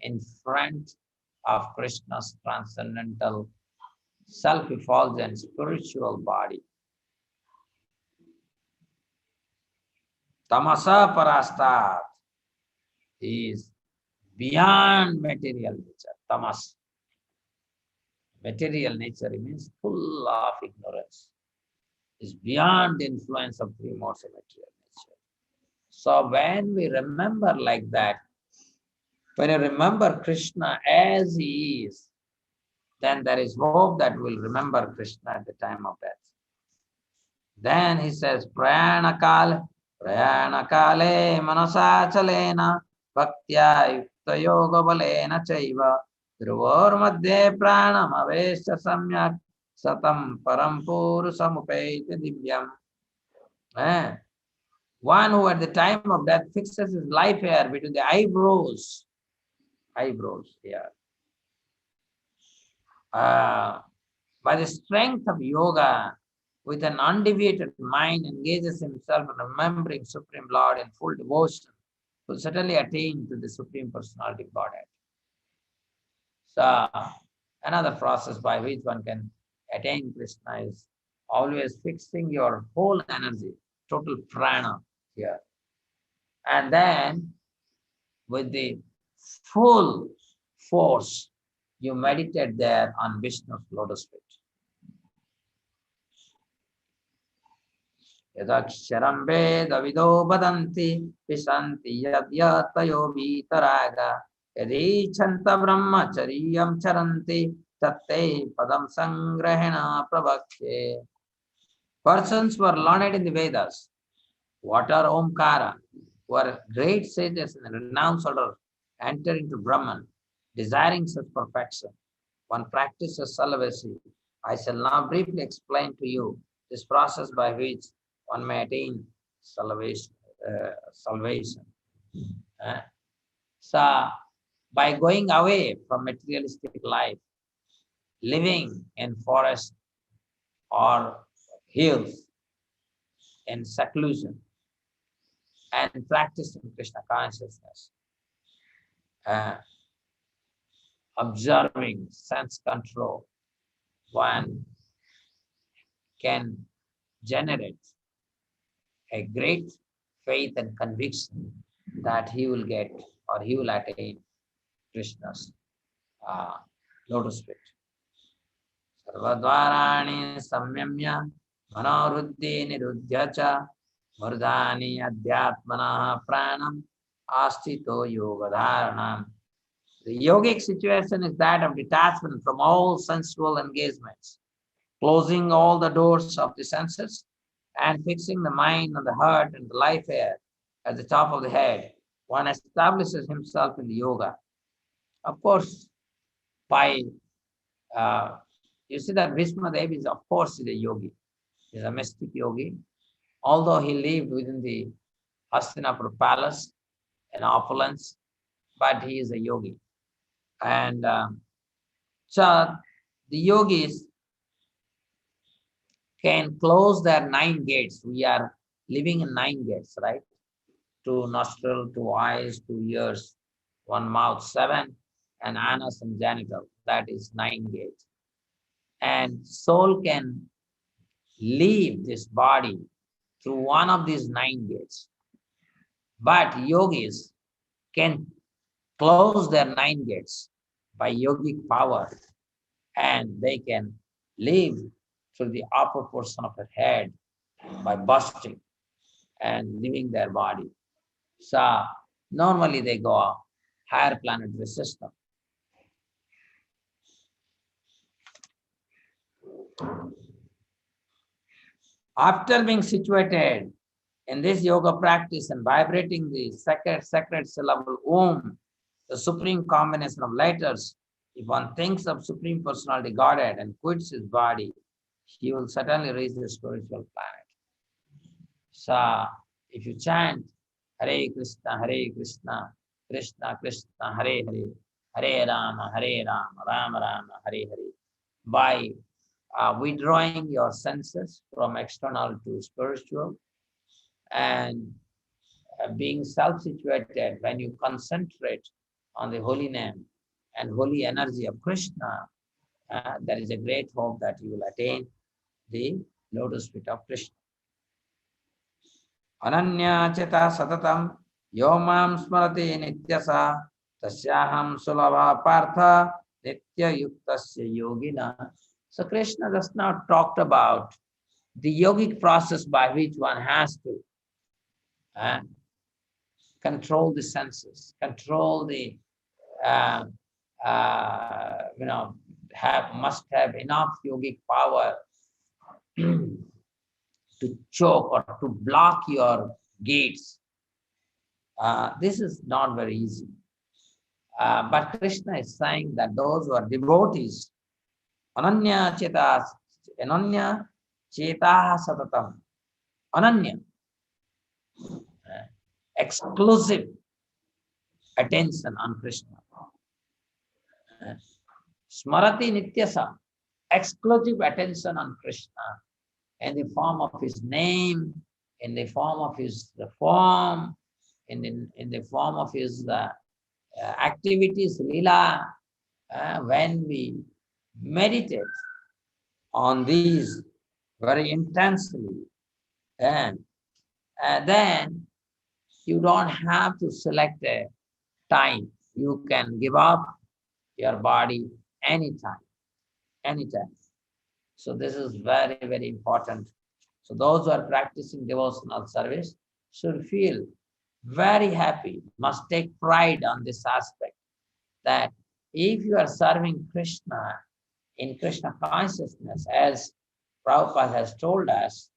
in front of Krishna's transcendental, self-effulgent spiritual body. Tamasa Parastat, he is beyond material nature. Tamas. Material nature means full of ignorance. Is beyond the influence of three modes of material nature. So when we remember like that, when you remember Krishna as he is, then there is hope that we'll remember Krishna at the time of death. Then he says, Prayanakale manasa chalena bhaktya योगबलेन चैव ध्रुवोर्मध्ये प्राणमवेश्य सम्यक् सतं परं पुरुषमुपैति दिव्यम्. One who at the time of death fixes his life hair between the eyebrows here. By the strength of yoga, with an undeviated mind, engages himself in remembering Supreme Lord in full devotion, will certainly attain to the Supreme Personality of Godhead. So, another process by which one can attain Krishna is always fixing your whole energy, total prana here. And then, with the full force, you meditate there on Vishnu's lotus feet. Yadaksharam Vedavido Badanti Vishanti Yadyatayo Vitaraga Yadichanta Brahmachariyam Charanti Tatte Padam Sangrahena Prabhakshe. Persons who are learned in the Vedas, what are Omkara, who are great sages in the renounced order, enter into Brahman, desiring such perfection. One practices celibacy. I shall now briefly explain to you this process by which one may attain salvation. So, by going away from materialistic life, living in forest or hills in seclusion, and practicing Krishna consciousness, observing sense control, one can generate a great faith and conviction that he will get or he will attain Krishna's lotus feet. Sarvadvarani samyamya manoruddhi niruddhya murdhani adhyatmana pranam astito yogadharanam. The yogic situation is that of detachment from all sensual engagements, closing all the doors of the senses and fixing the mind on the heart and the life air at the top of the head. One establishes himself in the yoga. Of course, by you see that Bhishma Dev is, of course, a yogi. He's a mystic yogi. Although he lived within the Hastinapur palace in opulence, but he is a yogi. And so the yogis can close their 9 gates. We are living in 9 gates, right? 2 nostril, 2 eyes, 2 ears, 1 mouth, 7, and anus and genital. That is 9 gates. And soul can leave this body through one of these 9 gates. But yogis can close their 9 gates by yogic power, and they can live through the upper portion of the head by busting and leaving their body. So normally they go a higher planetary system. After being situated in this yoga practice and vibrating the sacred syllable Om, the supreme combination of letters, if one thinks of Supreme Personality Godhead and quits his body, he will certainly reach the spiritual planet. So, if you chant Hare Krishna, Krishna Krishna, Hare Hare, Hare Rama, Rama Rama, Hare Hare, by withdrawing your senses from external to spiritual and being self-situated, when you concentrate on the holy name and holy energy of Krishna, there is a great hope that you will attain the lotus feet of Krishna. Ananya cheta satatam yomam smarati nityasa tasyaham sulabha partha nitya yuktasya yogina. So Krishna just now talked about the yogic process by which one has to control the senses, control the must have enough yogic power to choke or to block your gates. This is not very easy. But Krishna is saying that those who are devotees, Ananya Chetaha Satatam, Ananya, exclusive attention on Krishna. Smarati Nityasa, exclusive attention on Krishna in the form of his name, in the form of his form, in the form of his activities, Lila. When we meditate on these very intensely, and then you don't have to select a time. You can give up your body anytime, anytime. So this is very, very important. So those who are practicing devotional service should feel very happy, must take pride on this aspect, that if you are serving Krishna in Krishna consciousness, as Prabhupada has told us,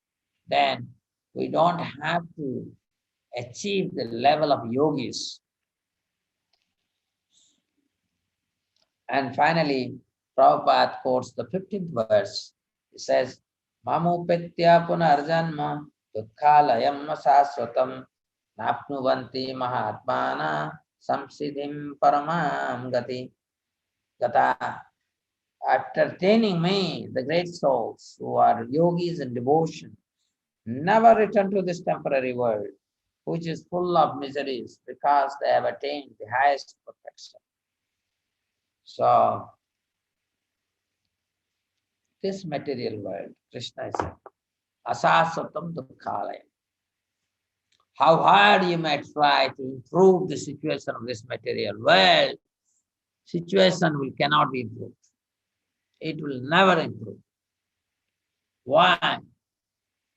then we don't have to achieve the level of yogis. And finally, Prabhupada quotes the 15th verse. He says, Mamupetya punarjanma dukkhalayam saswatam napnuvanti mahatmana samsiddhim paramam gati. Gata. After attaining me, the great souls who are yogis in devotion never return to this temporary world, which is full of miseries, because they have attained the highest perfection. So, this material world, Krishna is saying, Asaswatam dukkhalayam. How hard you may try to improve the situation of this material world, situation cannot be improved. It will never improve. Why?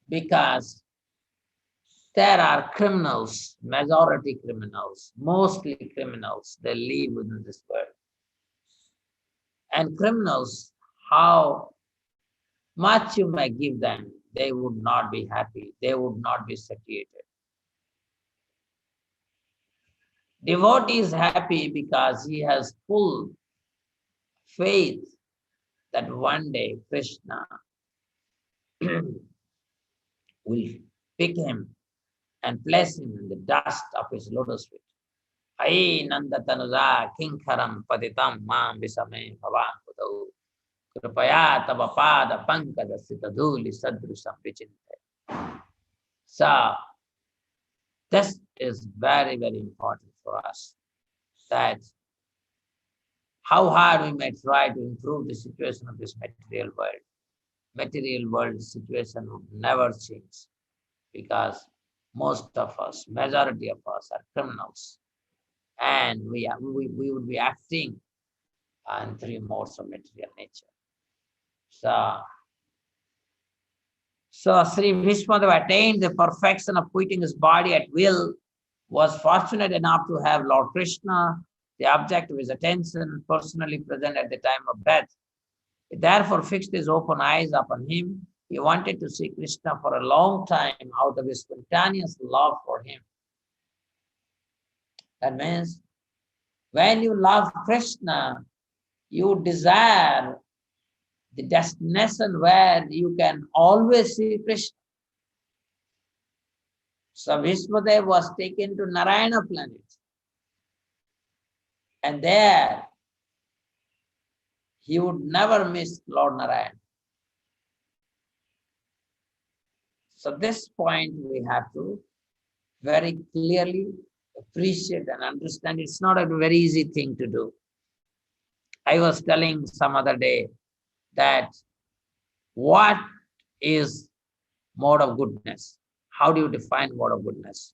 Because there are criminals, majority criminals, mostly criminals, they live within this world. And criminals, how much you may give them, they would not be happy, they would not be satiated. Devotee is happy because he has full faith that one day Krishna will pick him and place him in the dust of his lotus feet. Ai nanda tanuja kinkharam patitam mam visame bhavan pudau kripaya tava pada pankada sitadhuli sadrusam vichinte. So this is very, very important for us, that how hard we may try to improve the situation of this material world situation would never change, because most of us, majority of us are criminals, and we would be acting in three modes of material nature. So Sri Vishwadeva attained the perfection of quitting his body at will, was fortunate enough to have Lord Krishna, the object of his attention, personally present at the time of death. He therefore fixed his open eyes upon him. He wanted to see Krishna for a long time out of his spontaneous love for him. That means when you love Krishna, you desire the destination where you can always see Krishna. So Vishwadeva was taken to Narayana planet. And there, he would never miss Lord Narayana. So this point we have to very clearly appreciate and understand. It's not a very easy thing to do. I was telling some other day that what is mode of goodness? How do you define mode of goodness?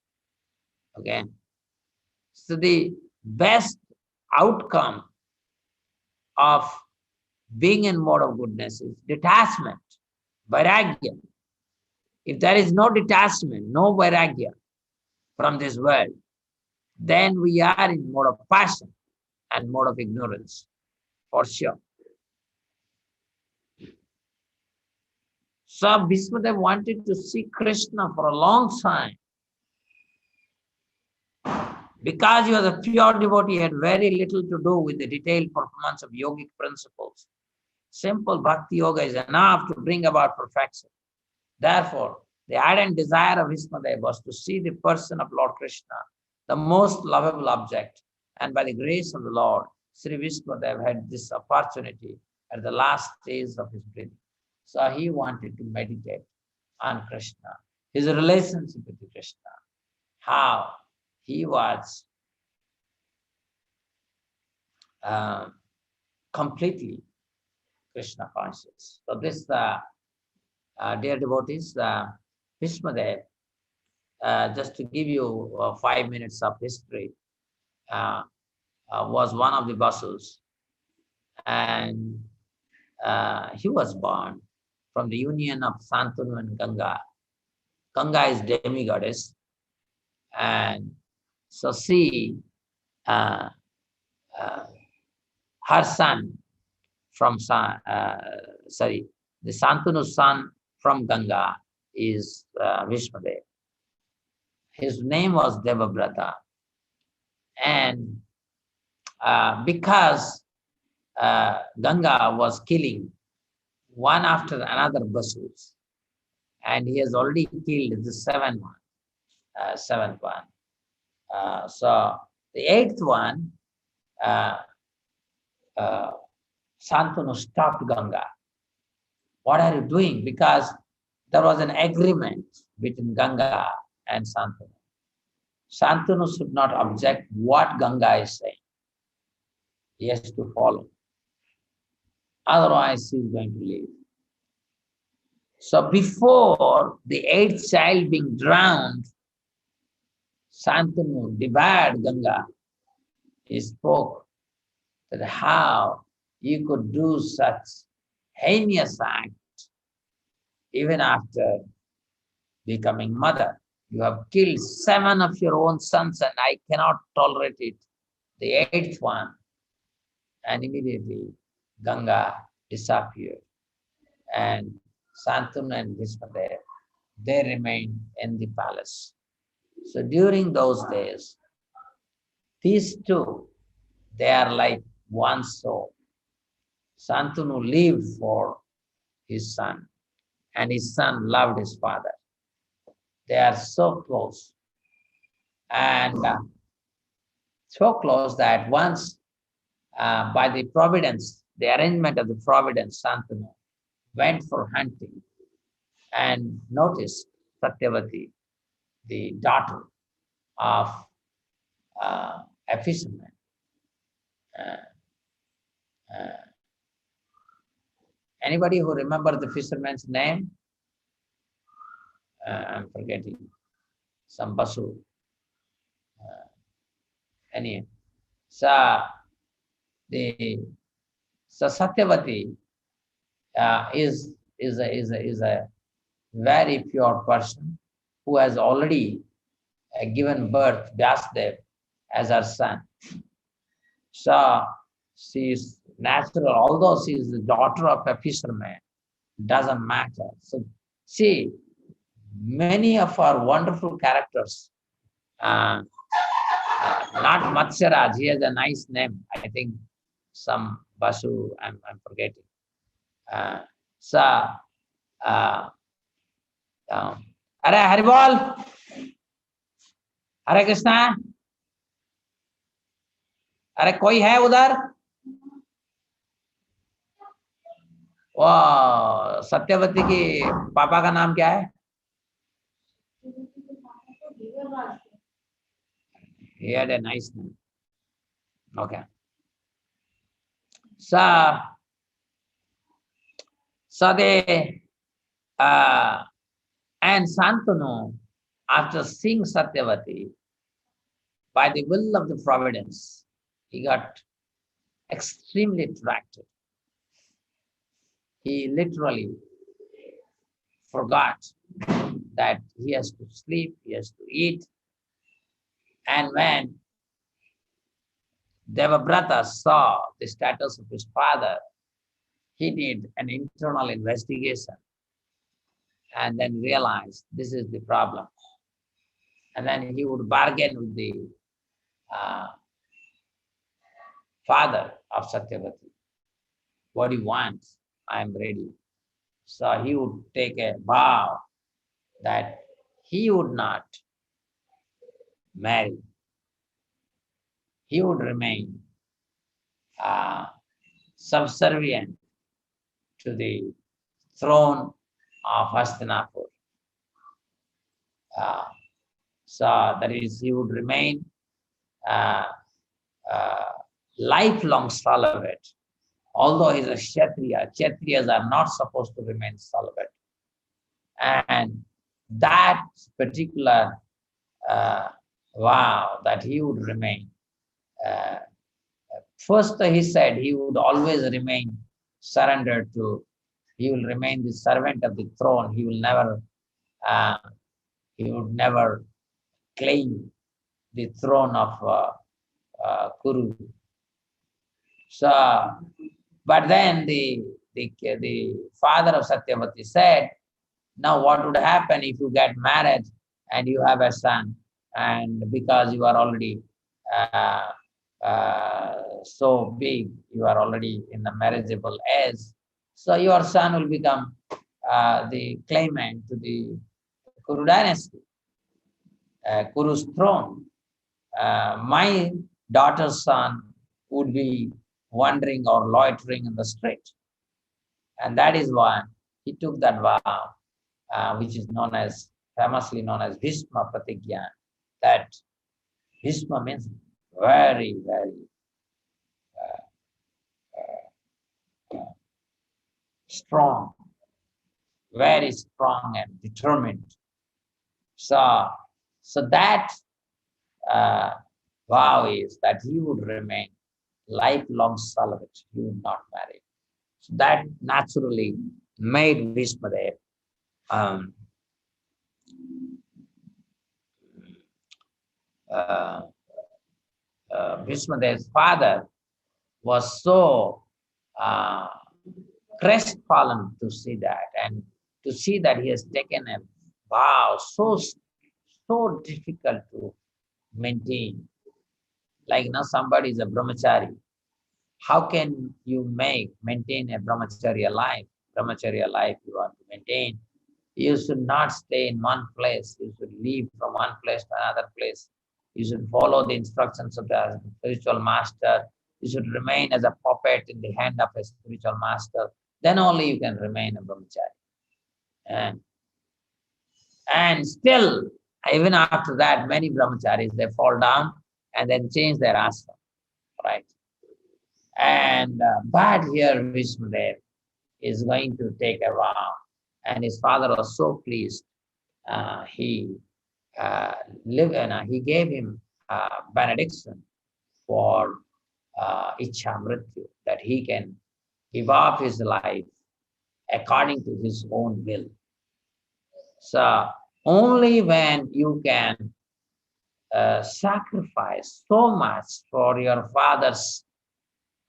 Okay. So the best outcome of being in mode of goodness is detachment, vairagya. If there is no detachment, no vairagya from this world, then we are in mode of passion and mode of ignorance, for sure. So Vishwadeva wanted to see Krishna for a long time. Because he was a pure devotee, he had very little to do with the detailed performance of yogic principles. Simple bhakti yoga is enough to bring about perfection. Therefore, the ardent desire of Vishnudev was to see the person of Lord Krishna, the most lovable object. And by the grace of the Lord, Sri Vishnudev had this opportunity at the last stage of his breathing. So he wanted to meditate on Krishna, his relationship with Krishna, how he was completely Krishna conscious. So this, dear devotees, Vishnudev, just to give you 5 minutes of history, was one of the Basus, and he was born from the union of Santanu and Ganga. Ganga is demigoddess, and so she, her son from the Santanu's son from Ganga is Vishnudev. His name was Devabrata, and because Ganga was killing one after another Basus, and he has already killed the seventh one. So the eighth one, Santanu stopped Ganga. What are you doing? Because there was an agreement between Ganga and Santanu. Santanu should not object what Ganga is saying. He has to follow. Otherwise, he is going to leave. So before the eighth child being drowned, Santanu devoured Ganga. He spoke that how you could do such heinous act even after becoming mother. You have killed 7 of your own sons, and I cannot tolerate it. The eighth one. And immediately Ganga disappeared. And Santanu and Vishnudev, they remained in the palace. So during those days, these two, they are like one soul. Santanu lived for his son, and his son loved his father. They are so close. And so close that once, by the providence, the arrangement of the providence, Santanu went for hunting and noticed Satyavati, the daughter of a fisherman. Anybody who remembers the fisherman's name? I'm forgetting. Some Basu. Anyway. So Satyavati is a very pure person who has already given birth to Vyasdev as her son. So she is natural, although she is the daughter of a fisherman, doesn't matter. So see, many of our wonderful characters, not Matsyaraj, he has a nice name. I think some Basu, I'm forgetting. Hare Haribol, Hare Krishna. अरे कोई है उधर? वो सत्यवती की पापा का नाम क्या है? He had a nice name. Okay. So they and Santanu, after seeing Satyavati, by the will of the providence, he got extremely attracted. He literally forgot that he has to sleep, he has to eat. And when Devabrata saw the status of his father, he did an internal investigation and then realized this is the problem. And then he would bargain with the father of Satyavati. What he wants, I am ready. So he would take a vow that he would not marry. He would remain subservient to the throne of Hastinapur. So that is, he would remain lifelong celibate. Although he is a Kshatriya, Kshatriyas are not supposed to remain celibate. And that particular vow that he would remain, first he said he would always remain surrendered to, he will remain the servant of the throne. He will never, he would never claim the throne of Kuru. So, but then the father of Satyavati said, now what would happen if you get married and you have a son, and because you are already so big, you are already in the marriageable age, so your son will become the claimant to the Kuru dynasty, Kuru's throne. My daughter's son would be wandering or loitering in the street. And that is why he took that vow, which is known as, famously known as Bhishma Pratigya. That Bhishma means very, very strong, very strong and determined. So that vow is that he would remain lifelong celibate, he would not marry. So that naturally made Bhishmadev Bhishmadev's father was so crestfallen to see that, and to see that he has taken a vow so difficult to maintain. Like somebody is a brahmachari. How can you maintain a brahmacharya life? Brahmacharya life you want to maintain. You should not stay in one place. You should leave from one place to another place. You should follow the instructions of the spiritual master. You should remain as a puppet in the hand of a spiritual master. Then only you can remain a brahmachari. And still, even after that, many brahmacharis, they fall down and then change their ashram, right? And but here Vishnudev is going to take a vow, and his father was so pleased. He gave him benediction for Ichha Mrityu, that he can give up his life according to his own will. So only when you can sacrifice so much for your father's,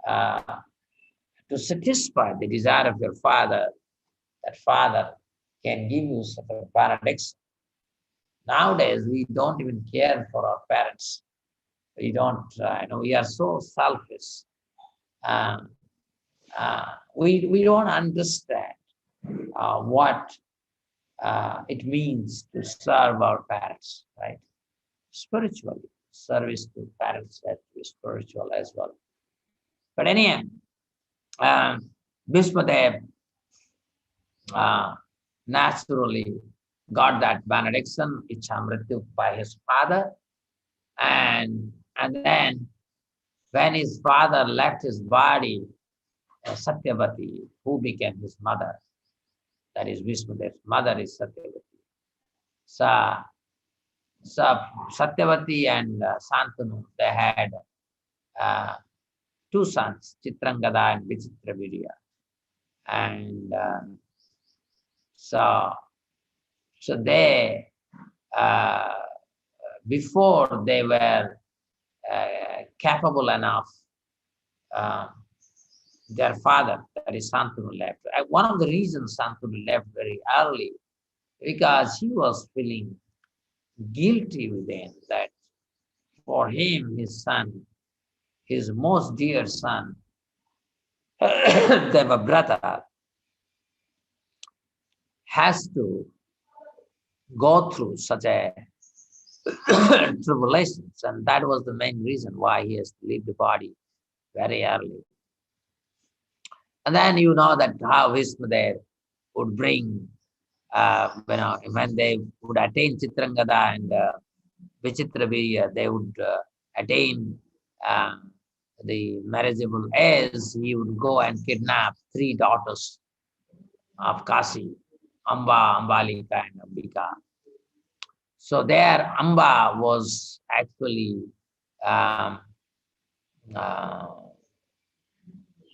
to satisfy the desire of your father, that father can give you such a benediction. Nowadays, we don't even care for our parents. We don't, we are so selfish. We don't understand what it means to serve our parents, right? Spiritually, service to parents has to be spiritual as well. But anyhow, Bhishmadev naturally got that benediction, Ichamrityu, by his father. And then when his father left his body, Satyavati, who became his mother, that is Bhishmadev's mother is Satyavati. So Satyavati and Santanu, they had two sons, Chitrangada and Vichitravirya. And so they, before they were capable enough, their father, that is Santanu, left. One of the reasons Santanu left very early, because he was feeling guilty within that for him, his son, his most dear son, Devabrata, has to go through such a tribulations, and that was the main reason why he has to leave the body very early. And then you know that how Vishmadev would bring, when they would attain Chitrangada and Vichitravirya, they would attain the marriageable age, he would go and kidnap 3 daughters of Kasi, Amba, Ambalika, and Ambika. So there, Amba was actually,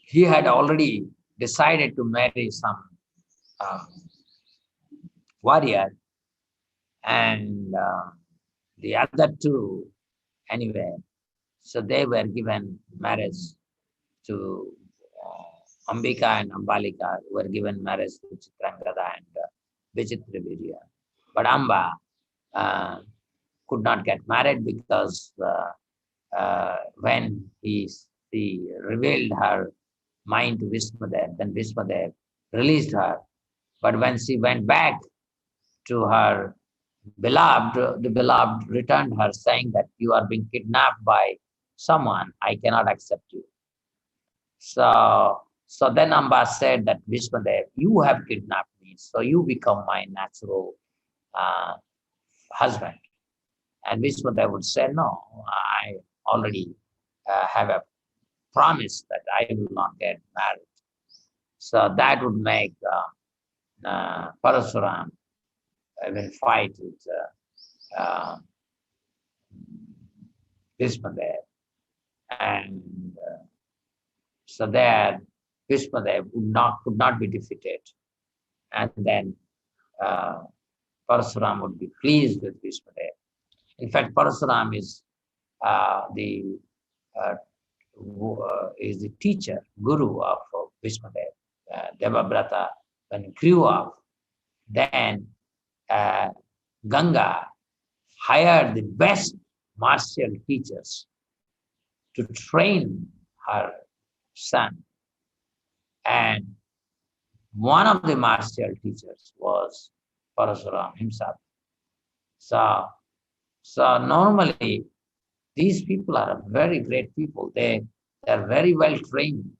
he had already decided to marry some warrior, and the other 2, anyway, so they were given marriage to Ambika and Ambalika were given marriage to Chitrangada and Vichitravirya. But Amba could not get married because when she revealed her mind to Vishmadev, then Vishmadev released her. But when she went back to her beloved, the beloved returned her saying that you are being kidnapped by someone, I cannot accept you. So then Amba said that Vishmadev, you have kidnapped me, so you become my natural husband. And Vishmadev would say, no, I already have a promise that I will not get married. So that would make Parasuram will fight with Vishmadev. And so there Vishmadev could not be defeated. And then Parasuram would be pleased with Vishmadev. In fact, Parasuram is the teacher, guru of Vishmadev. Devabrata, when he grew up, then Ganga hired the best martial teachers to train her son. And one of the martial teachers was Parasuram himself. So normally, these people are very great people. They are very well trained.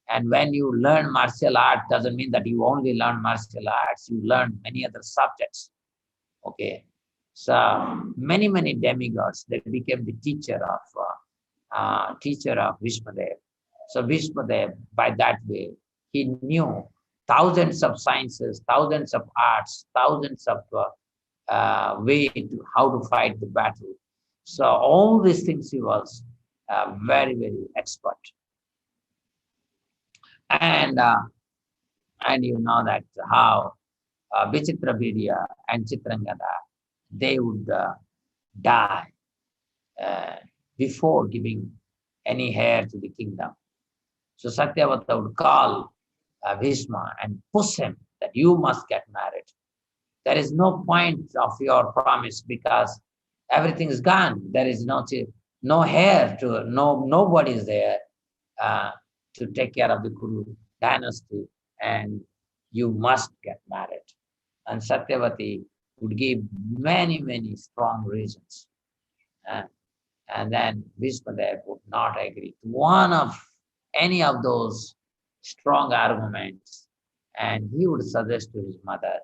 And when you learn martial art, doesn't mean that you only learn martial arts. You learn many other subjects. Okay. So many demigods, they became the teacher of Vishmadev. So Vishmadev, by that way, he knew thousands of sciences, thousands of arts, thousands of way to how to fight the battle. So all these things he was very expert. And you know that how Vichitravirya and Chitrangada, they would die before giving any heir to the kingdom. So Satyavata would call Bhishma and push him that you must get married. There is no point of your promise because everything is gone. There is no heir to, nobody is there to take care of the Kuru dynasty, and you must get married. And Satyavati would give many strong reasons. And then Vishmadev would not agree to any of those strong arguments. And he would suggest to his mother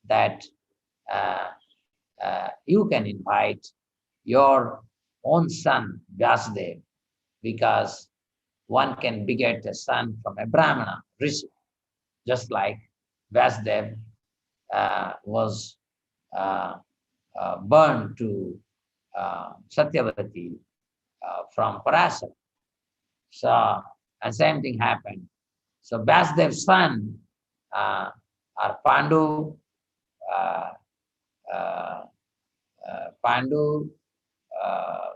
that you can invite your own son, Vyasdev, because one can beget a son from a Brahmana, Rishi, just like Vyasdev was burned to Satyavati from Parasara. So, and same thing happened. So Vyasdev's son are Pandu,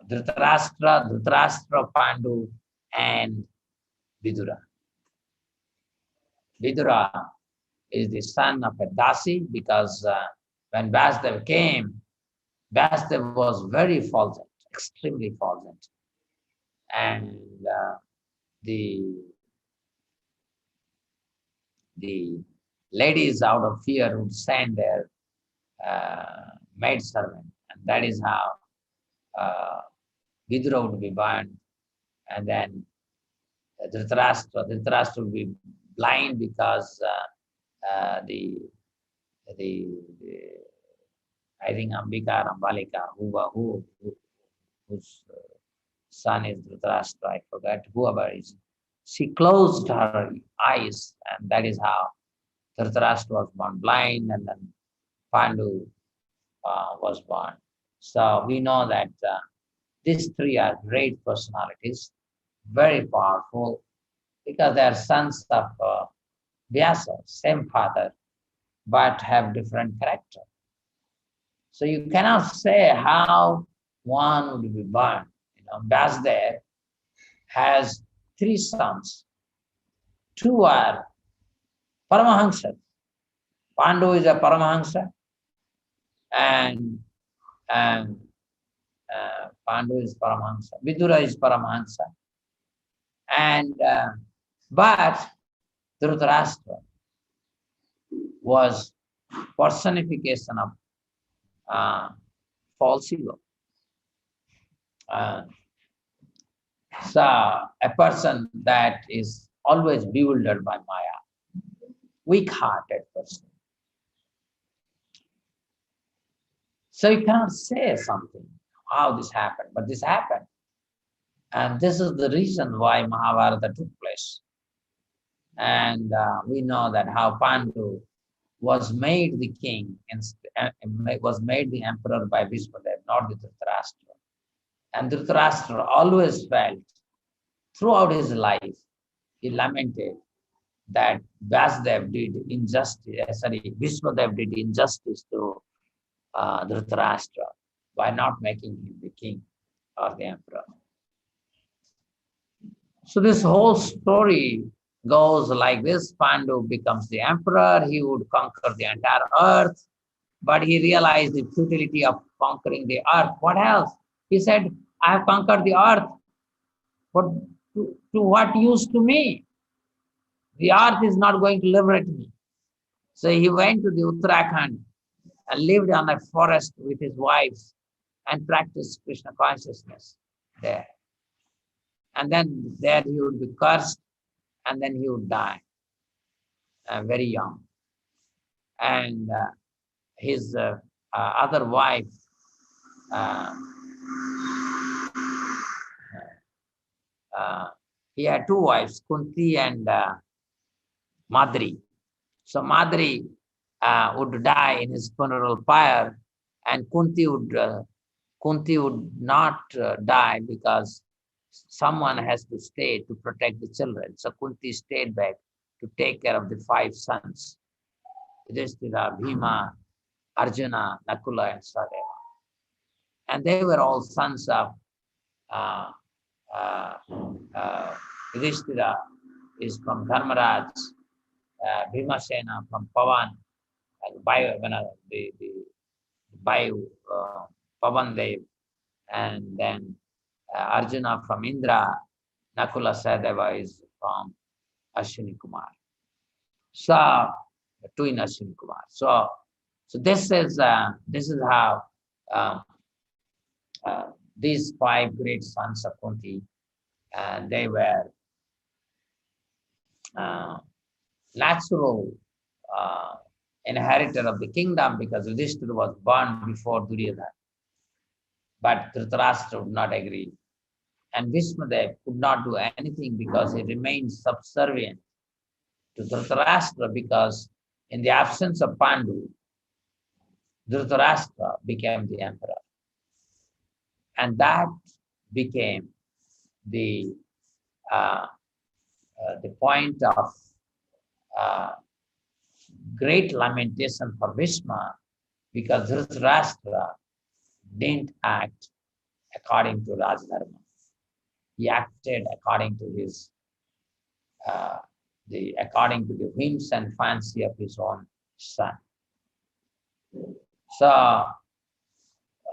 Dhritarashtra, Pandu, and Vidura. Vidura is the son of a Dasi because when Vyasdev came, Vyasdev was very effulgent extremely pleasant. And the ladies, out of fear, would send their maid servant, and that is how Vidura would be burned, and then Dhritarashtra would be blind because the I think Ambika or Ambalika, whose son is Dhritarashtra, I forgot, whoever is, she closed her eyes, and that is how Dhritarashtra was born blind, and then Pandu was born. So we know that these three are great personalities, very powerful, because they are sons of Vyasa, same father, but have different character. So you cannot say how one would be born. Vyasdev has three sons. Two are Paramahansa. Pandu is a Paramahansa, and Pandu is Paramahansa. Vidura is Paramahansa. And but Dhritarashtra was personification of false ego. So a person that is always bewildered by Maya, weak-hearted person. So you cannot say something, how this happened, but this happened. And this is the reason why Mahabharata took place. And we know that how Pandu was made the king, was made the emperor by Bhismadev, not the Dhritarashtra. And Dhritarashtra always felt, throughout his life, he lamented that Vasudev did injustice, Bhismadev did injustice to Dhritarashtra by not making him the king or the emperor. So this whole story goes like this. Pandu becomes the emperor. He would conquer the entire earth, but he realized the futility of conquering the earth. What else? He said, I have conquered the earth. But to what use to me? The earth is not going to liberate me. So he went to the Uttarakhand and lived on a forest with his wives and practiced Krishna consciousness there. And then there he would be cursed, and then he would die very young. And his other wife, he had two wives, Kunti and Madri. So Madri would die in his funeral pyre, and Kunti would not die because someone has to stay to protect the children. So Kunti stayed back to take care of the 5 sons, Yudhishthira, Bhima, Arjuna, Nakula, and Sahadeva. And they were all sons of Yudhishthira is from Dharmaraj, Bhimasena from Pavan, Pavan Dev, and then Arjuna from Indra, Nakula Sahadeva is from Ashwini Kumar. So, twin Ashwini Kumar. So this is how these 5 great sons of Kunti, they were natural inheritor of the kingdom, because Yudhishthira was born before Duryodhana. But Dhritarashtra would not agree. And Bhismadev could not do anything because he remained subservient to Dhritarashtra, because in the absence of Pandu, Dhritarashtra became the emperor. And that became the point of great lamentation for Bhishma, because Dhritarashtra didn't act according to Rajadharma. He acted according to his according to the whims and fancy of his own son. So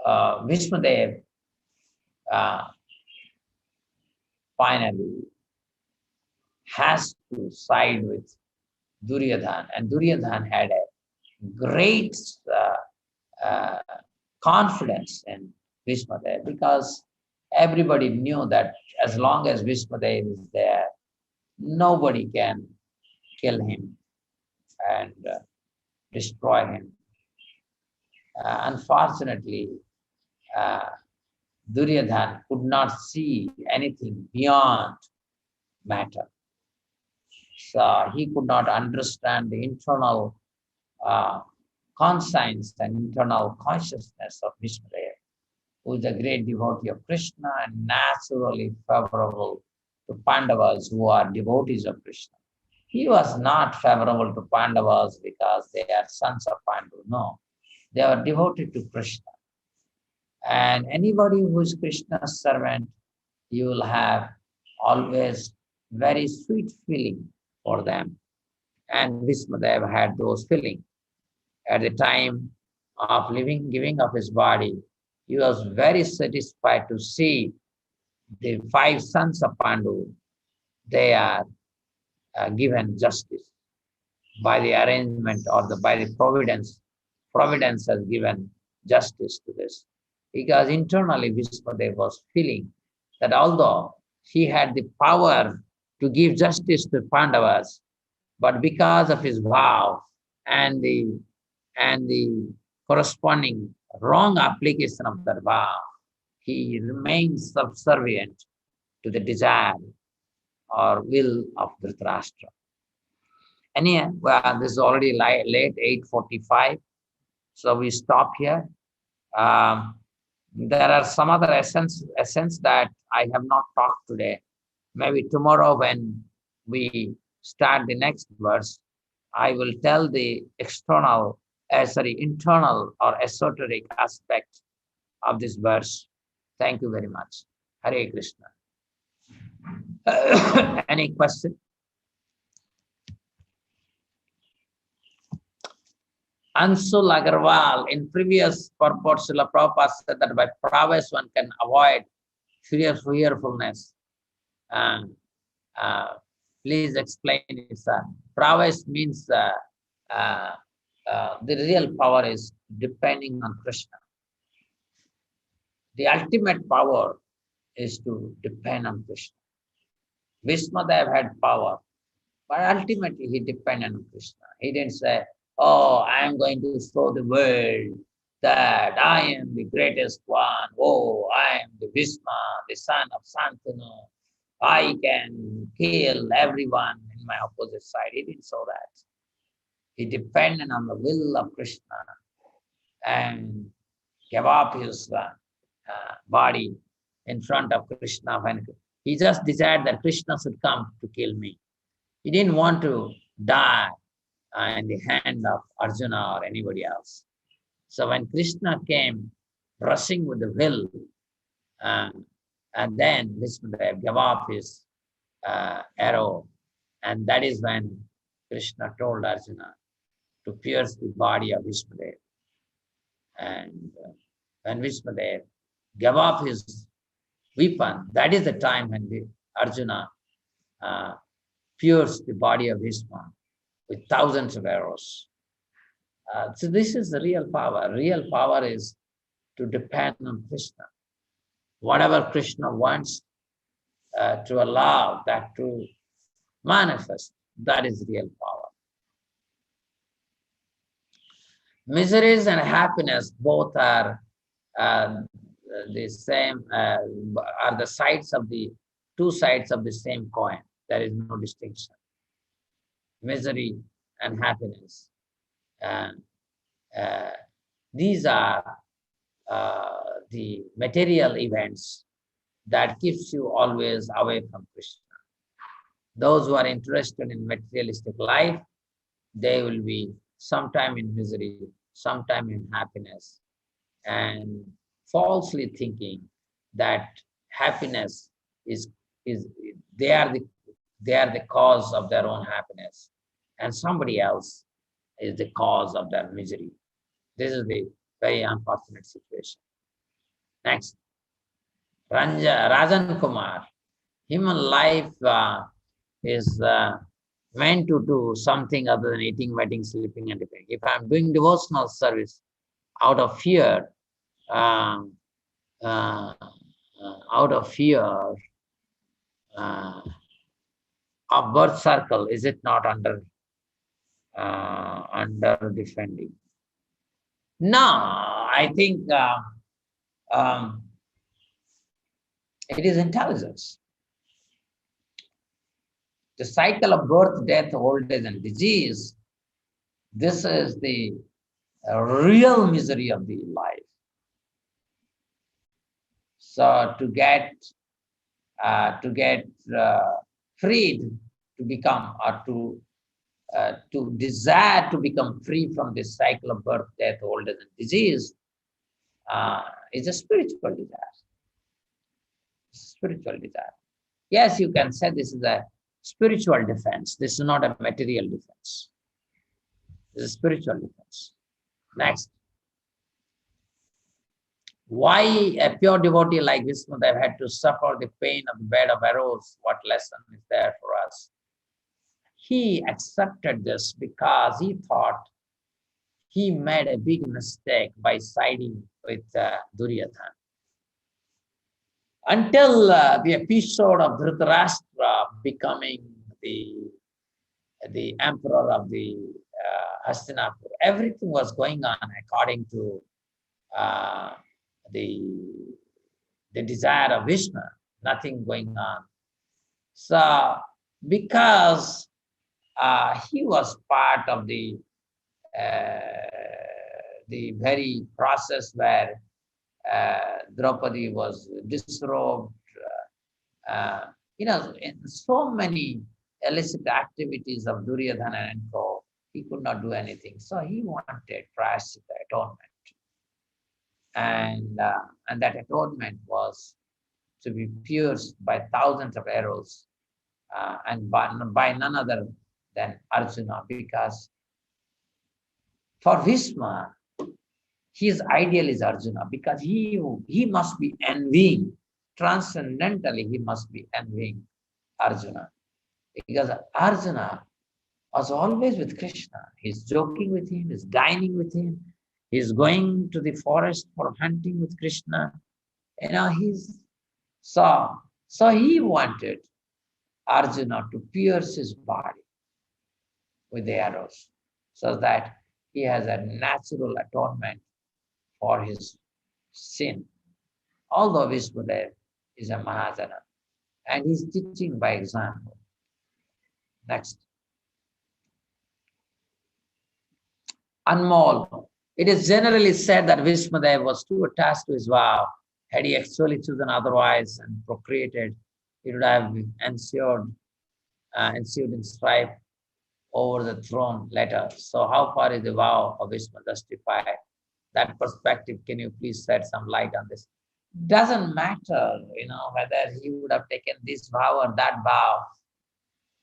Bhishmadev finally has to side with Duryodhana, and Duryodhana had a great uh, confidence in Bhishmadev, because everybody knew that as long as Bhishmadev is there, nobody can kill him and destroy him. Unfortunately, Duryodhana could not see anything beyond matter. So he could not understand the internal conscience and internal consciousness of Vishnudev, who is a great devotee of Krishna and naturally favorable to Pandavas who are devotees of Krishna. He was not favorable to Pandavas because they are sons of Pandu. No, they are devoted to Krishna. And anybody who is Krishna's servant, you will have always very sweet feeling for them. And Vishnudev had those feelings. At the time of giving up his body, he was very satisfied to see the 5 sons of Pandu. They are given justice by the arrangement or by the providence. Providence has given justice to this. Because internally Vishnudev was feeling that although he had the power to give justice to Pandavas, but because of his vow and the corresponding wrong application of that vow, he remains subservient to the desire or will of Dhritarashtra. Anyway, well, this is already late, 8:45, so we stop here. There are some other essence that I have not talked today. Maybe tomorrow when we start the next verse, I will tell the internal or esoteric aspect of this verse. Thank you very much. Hare Krishna. Any question? Anshul Agarwal, in previous purport, Srila Prabhupada said that by prowess one can avoid fearfulness. Please explain it, sir. Prowess means the real power is depending on Krishna. The ultimate power is to depend on Krishna. Vishnudev had power, but ultimately he depended on Krishna. He didn't say, oh, I am going to show the world that I am the greatest one. Oh, I am the Bhishma, the son of Santanu. I can kill everyone in my opposite side. He didn't show that. He depended on the will of Krishna and gave up his body in front of Krishna. When he just desired that Krishna should come to kill me. He didn't want to die in the hand of Arjuna or anybody else. So when Krishna came rushing with the will, and then Vishnudev gave up his arrow, and that is when Krishna told Arjuna to pierce the body of Vishnudev. And when Vishnudev gave up his weapon, that is the time when Arjuna pierced the body of Bhishma with thousands of arrows. So this is the real power. Real power is to depend on Krishna. Whatever Krishna wants to allow that to manifest, that is real power. Miseries and happiness both are the same, are the sides of the two sides of the same coin. There is no distinction. Misery and happiness. These are the material events that keeps you always away from Krishna. Those who are interested in materialistic life, they will be sometime in misery, sometime in happiness, and falsely thinking that happiness is they are the cause of their own happiness, and somebody else is the cause of their misery. This is the very unfortunate situation. Next. Rajan Kumar, human life is meant to do something other than eating, wetting, sleeping, and sleeping. If I'm doing devotional service out of fear, um, uh, out of fear uh, of birth circle, is it not under defending? No, I think um, it is intelligence. The cycle of birth, death, old age, and disease. This is the real misery of the life. So to get freed, to become or to desire to become free from this cycle of birth, death, old age, and disease is a spiritual desire. Spiritual desire. Yes, you can say this is a spiritual defense. This is not a material defense. This is a spiritual defense. Next. Why a pure devotee like Vishnudev had to suffer the pain of the bed of arrows? What lesson is there for us? He accepted this because he thought he made a big mistake by siding with Duryodhana. Until the episode of Dhritarashtra becoming the emperor of the Hastinapur, everything was going on according to the desire of Vishnu, nothing going on. So, because he was part of the very process where Draupadi was disrobed, in so many illicit activities of Duryodhana and co, he could not do anything. So he wanted prashchita, atonement. And that atonement was to be pierced by thousands of arrows and by none other than Arjuna, because for Bhishma, his ideal is Arjuna, because he must be envying, transcendentally he must be envying Arjuna, because Arjuna was always with Krishna. He's joking with him, he's dining with him, he's going to the forest for hunting with Krishna. So he wanted Arjuna to pierce his body with the arrows, so that he has a natural atonement for his sin. Although Vishnudev is a Mahajana, and he's teaching by example. Next. Anmol. It is generally said that Vishnudev was too attached to his vow. Had he actually chosen otherwise and procreated, it would have ensued in strife over the throne later. So how far is the vow of Vishnu justified? That perspective, can you please shed some light on this? Doesn't matter, whether he would have taken this vow or that vow.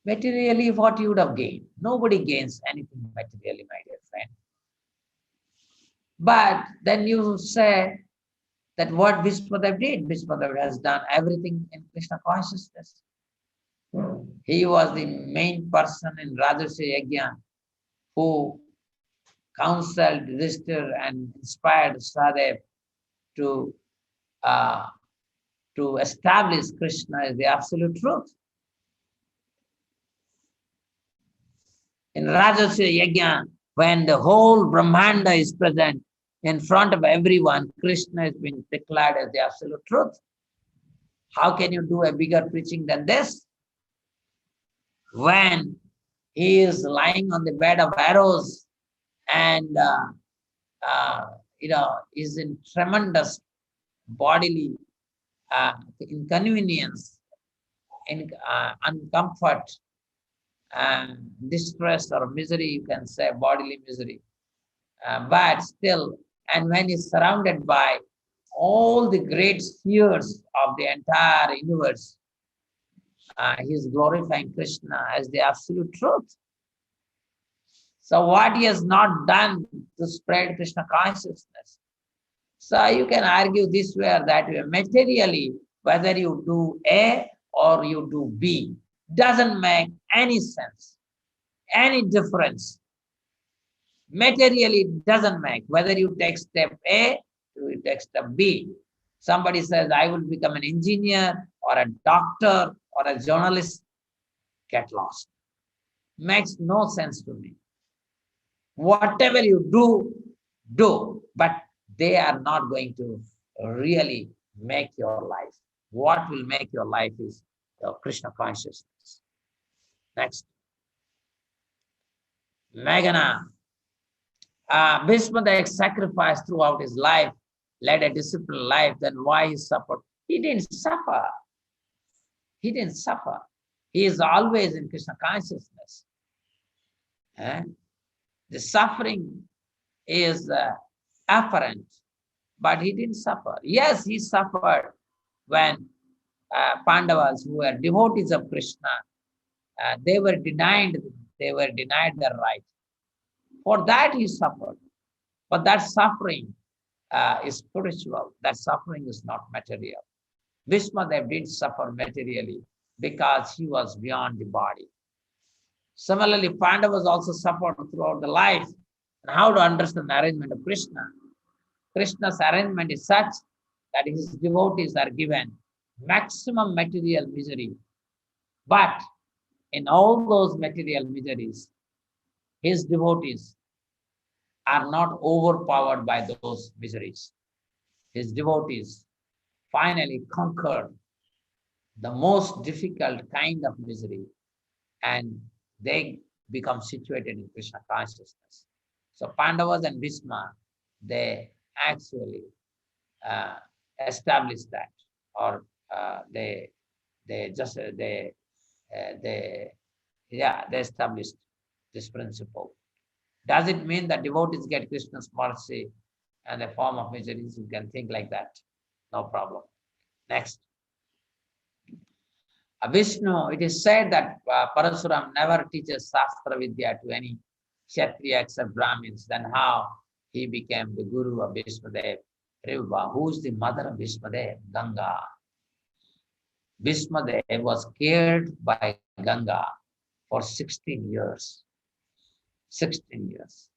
Materially, what he would have gained. Nobody gains anything materially, my dear friend. But then you say that what Vishnudev did, Vishnudev has done everything in Krishna consciousness. He was the main person in Rajasya Yajna who counseled, registered, and inspired Sahadev to establish Krishna as the absolute truth. In Rajasya Yajna, when the whole Brahmanda is present in front of everyone, Krishna is being declared as the absolute truth. How can you do a bigger preaching than this? When he is lying on the bed of arrows and is in tremendous bodily inconvenience, uncomfort, distress or misery, you can say bodily misery, but still, and when he's surrounded by all the great spheres of the entire universe, he's glorifying Krishna as the absolute truth. So what he has not done to spread Krishna consciousness. So you can argue this way or that way. Materially, whether you do A or you do B, doesn't make any sense, any difference. Materially, it doesn't make whether you take step A or you take step B. Somebody says, I will become an engineer or a doctor or a journalist, get lost. Makes no sense to me. Whatever you do, but they are not going to really make your life. What will make your life is your Krishna consciousness. Next. Meghana. Bhishma sacrificed throughout his life, led a disciplined life, then why he suffered? He didn't suffer. He didn't suffer. He is always in Krishna consciousness. The suffering is apparent, but he didn't suffer. Yes, he suffered when Pandavas, who were devotees of Krishna, they were denied their right. For that he suffered. But that suffering is spiritual. That suffering is not material. Bhishmadev did suffer materially because he was beyond the body. Similarly, Pandavas also suffered throughout the life. And how to understand the arrangement of Krishna? Krishna's arrangement is such that his devotees are given maximum material misery. But in all those material miseries, his devotees are not overpowered by those miseries. His devotees finally conquered the most difficult kind of misery, and they become situated in Krishna consciousness. So Pandavas and Bhishma, they actually established that, or they established this principle. Does it mean that devotees get Krishna's mercy and the form of miseries? You can think like that. No problem. Next. Vishnu, it is said that Parasuram never teaches Shastra Vidya to any Kshatriya except Brahmins. Then how he became the guru of Bhishmadev? Who is the mother of Bhishmadev? Ganga. Bhishmadev was cared by Ganga for 16 years. 16 years.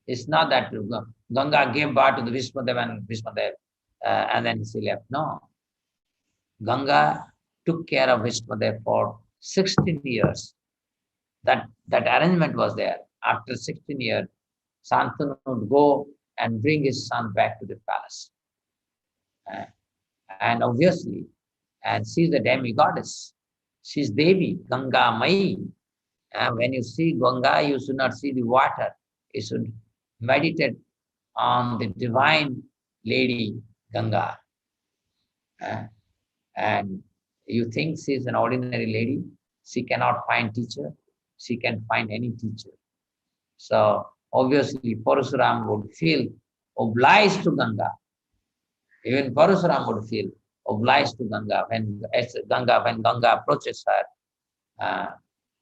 It's not that Ganga gave birth to the Bhishmadev and then she left. No. Ganga took care of Bhishmadev for 16 years. That arrangement was there. After 16 years, Shantanu would go and bring his son back to the palace. And obviously, and she's the demi-goddess. She's Devi, Ganga Mai. And when you see Ganga, you should not see the water. You should meditate on the divine lady, Ganga. And you think she's an ordinary lady. She cannot find teacher. She can find any teacher. So obviously, Parasuram would feel obliged to Ganga. Even Parasuram would feel obliged to Ganga when Ganga approaches her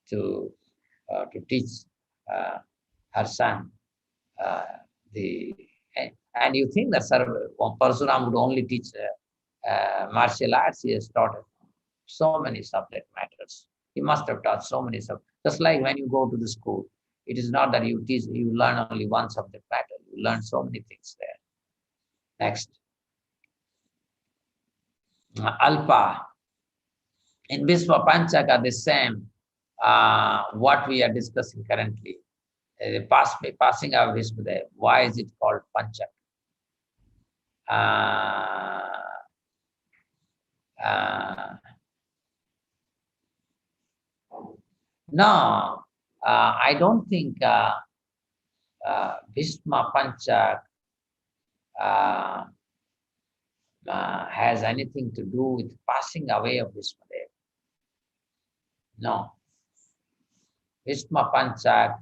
to teach her son. And you think that Parasuram would only teach martial arts. He has taught so many subject matters. He must have taught so many subjects. Just like when you go to the school, it is not that you learn only one subject matter. You learn so many things there. Next. Alpa. In Bhishma Panchaka, the same, what we are discussing currently. Passing of Vishmadev. Why is it called Panchak? No, I don't think Bhishma Panchak has anything to do with passing away of Vishmadev. No. Bhishma Panchak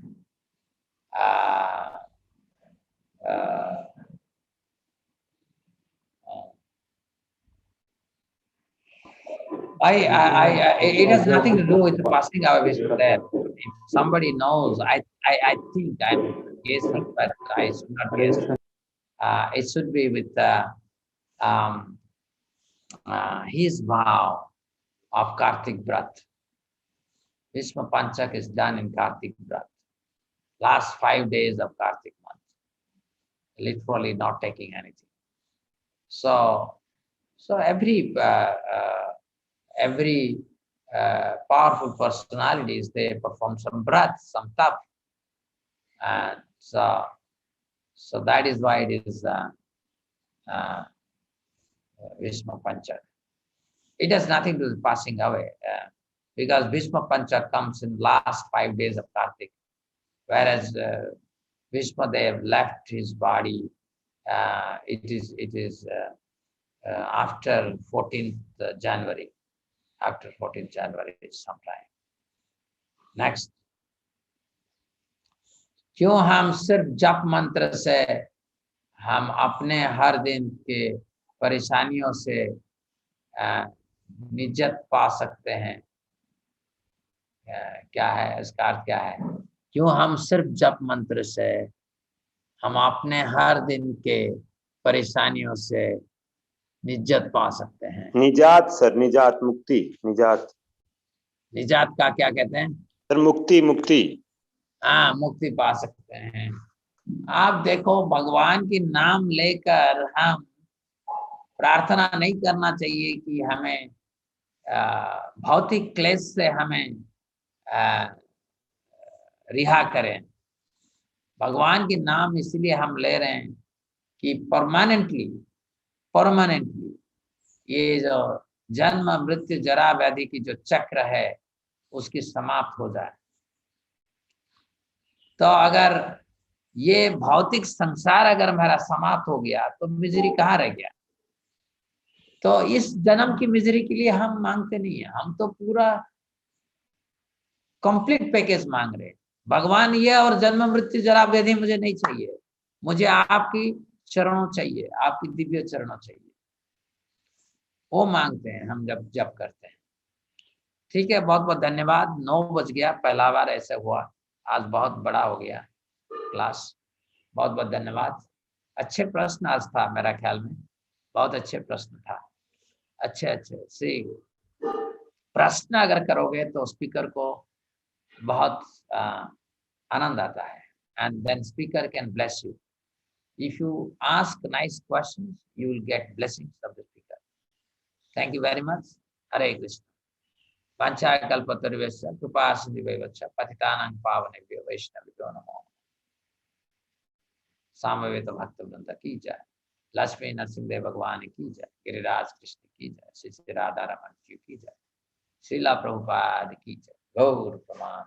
it has nothing to do with passing away Vishmadev. If somebody knows, I think I'm guessing, but I should not guess. It should be with his vow of Kartik Vrat. Bhishma Panchak is done in Kartik Vrat. Last 5 days of Kartik month. Literally not taking anything. So every powerful personalities, they perform some Vrat, some tap. And so that is why it is Bhishma Panchak. It has nothing to do with passing away, because Bhishma Panchak comes in last 5 days of Kartik, whereas Bhishma Dev left his body. It is after 14th January. After 14th January sometime. Next. क्यों हम सिर्फ जप मंत्र से हम अपने हर दिन के परेशानियों से निजात पा सकते हैं? क्या है इसका अर्थ? क्या है? क्यों हम सिर्फ जप मंत्र से हम अपने हर दिन के परेशानियों से निजात पा सकते हैं? निजात सर, निजात, मुक्ति, निजात। निजात का क्या कहते हैं सर? मुक्ति, मुक्ति। हाँ, मुक्ति पा सकते हैं। आप देखो, भगवान की नाम लेकर हम प्रार्थना नहीं करना चाहिए कि हमें भौतिक क्लेश से हमें रिहा करें। भगवान की नाम इसलिए हम ले रहे हैं कि परमानेंटली ये जो जन्म मृत्यु जरा व्याधि की जो चक्र है उसकी समाप्त हो जाए। तो अगर ये भौतिक संसार अगर हमारा समाप्त हो गया तो मिजरी कहाँ रह गया? तो इस जन्म की मिजरी के लिए हम मांगते नहीं है, हम तो पूरा कंप्लीट पैकेज मांग रहे हैं। भगवान ये और जन्म मृत्यु जरा व्याधि मुझे नहीं चाहिए, मुझे आपकी चरणों चाहिए, आपकी दिव्य चरणों चाहिए, वो मांगते हैं हम जब करते हैं। ठीक है, बहुत बहुत धन्यवाद। 9 बज गया, पहला बार ऐसा हुआ, आज बहुत बड़ा हो गया क्लास। बहुत बहुत धन्यवाद। अच्छे प्रश्न आज था, मेरा ख्याल में बहुत अच्छे प्रश्न था। अच्छे सी प्रश्न अगर करोगे तो स्पीकर को बहुत आनंद आता है, and then speaker can bless you. If you ask nice questions you will get blessings of the speaker. Thank you very much. Hare Krishna. वाञ्छाकल्पतरुभ्यश्च कृपा सिन्धुभ्यश्च पतितानां पावनेभ्यो वैष्णवेभ्यो नमो। सामवेद भक्त वृंद की जय। लक्ष्मी नरसिंहदेव भगवान की जय। गिरिराज कृष्ण की जय। श्री श्री राधा रमन जी की जय। श्रीला प्रभुपाद की जय। गौर प्रमाण।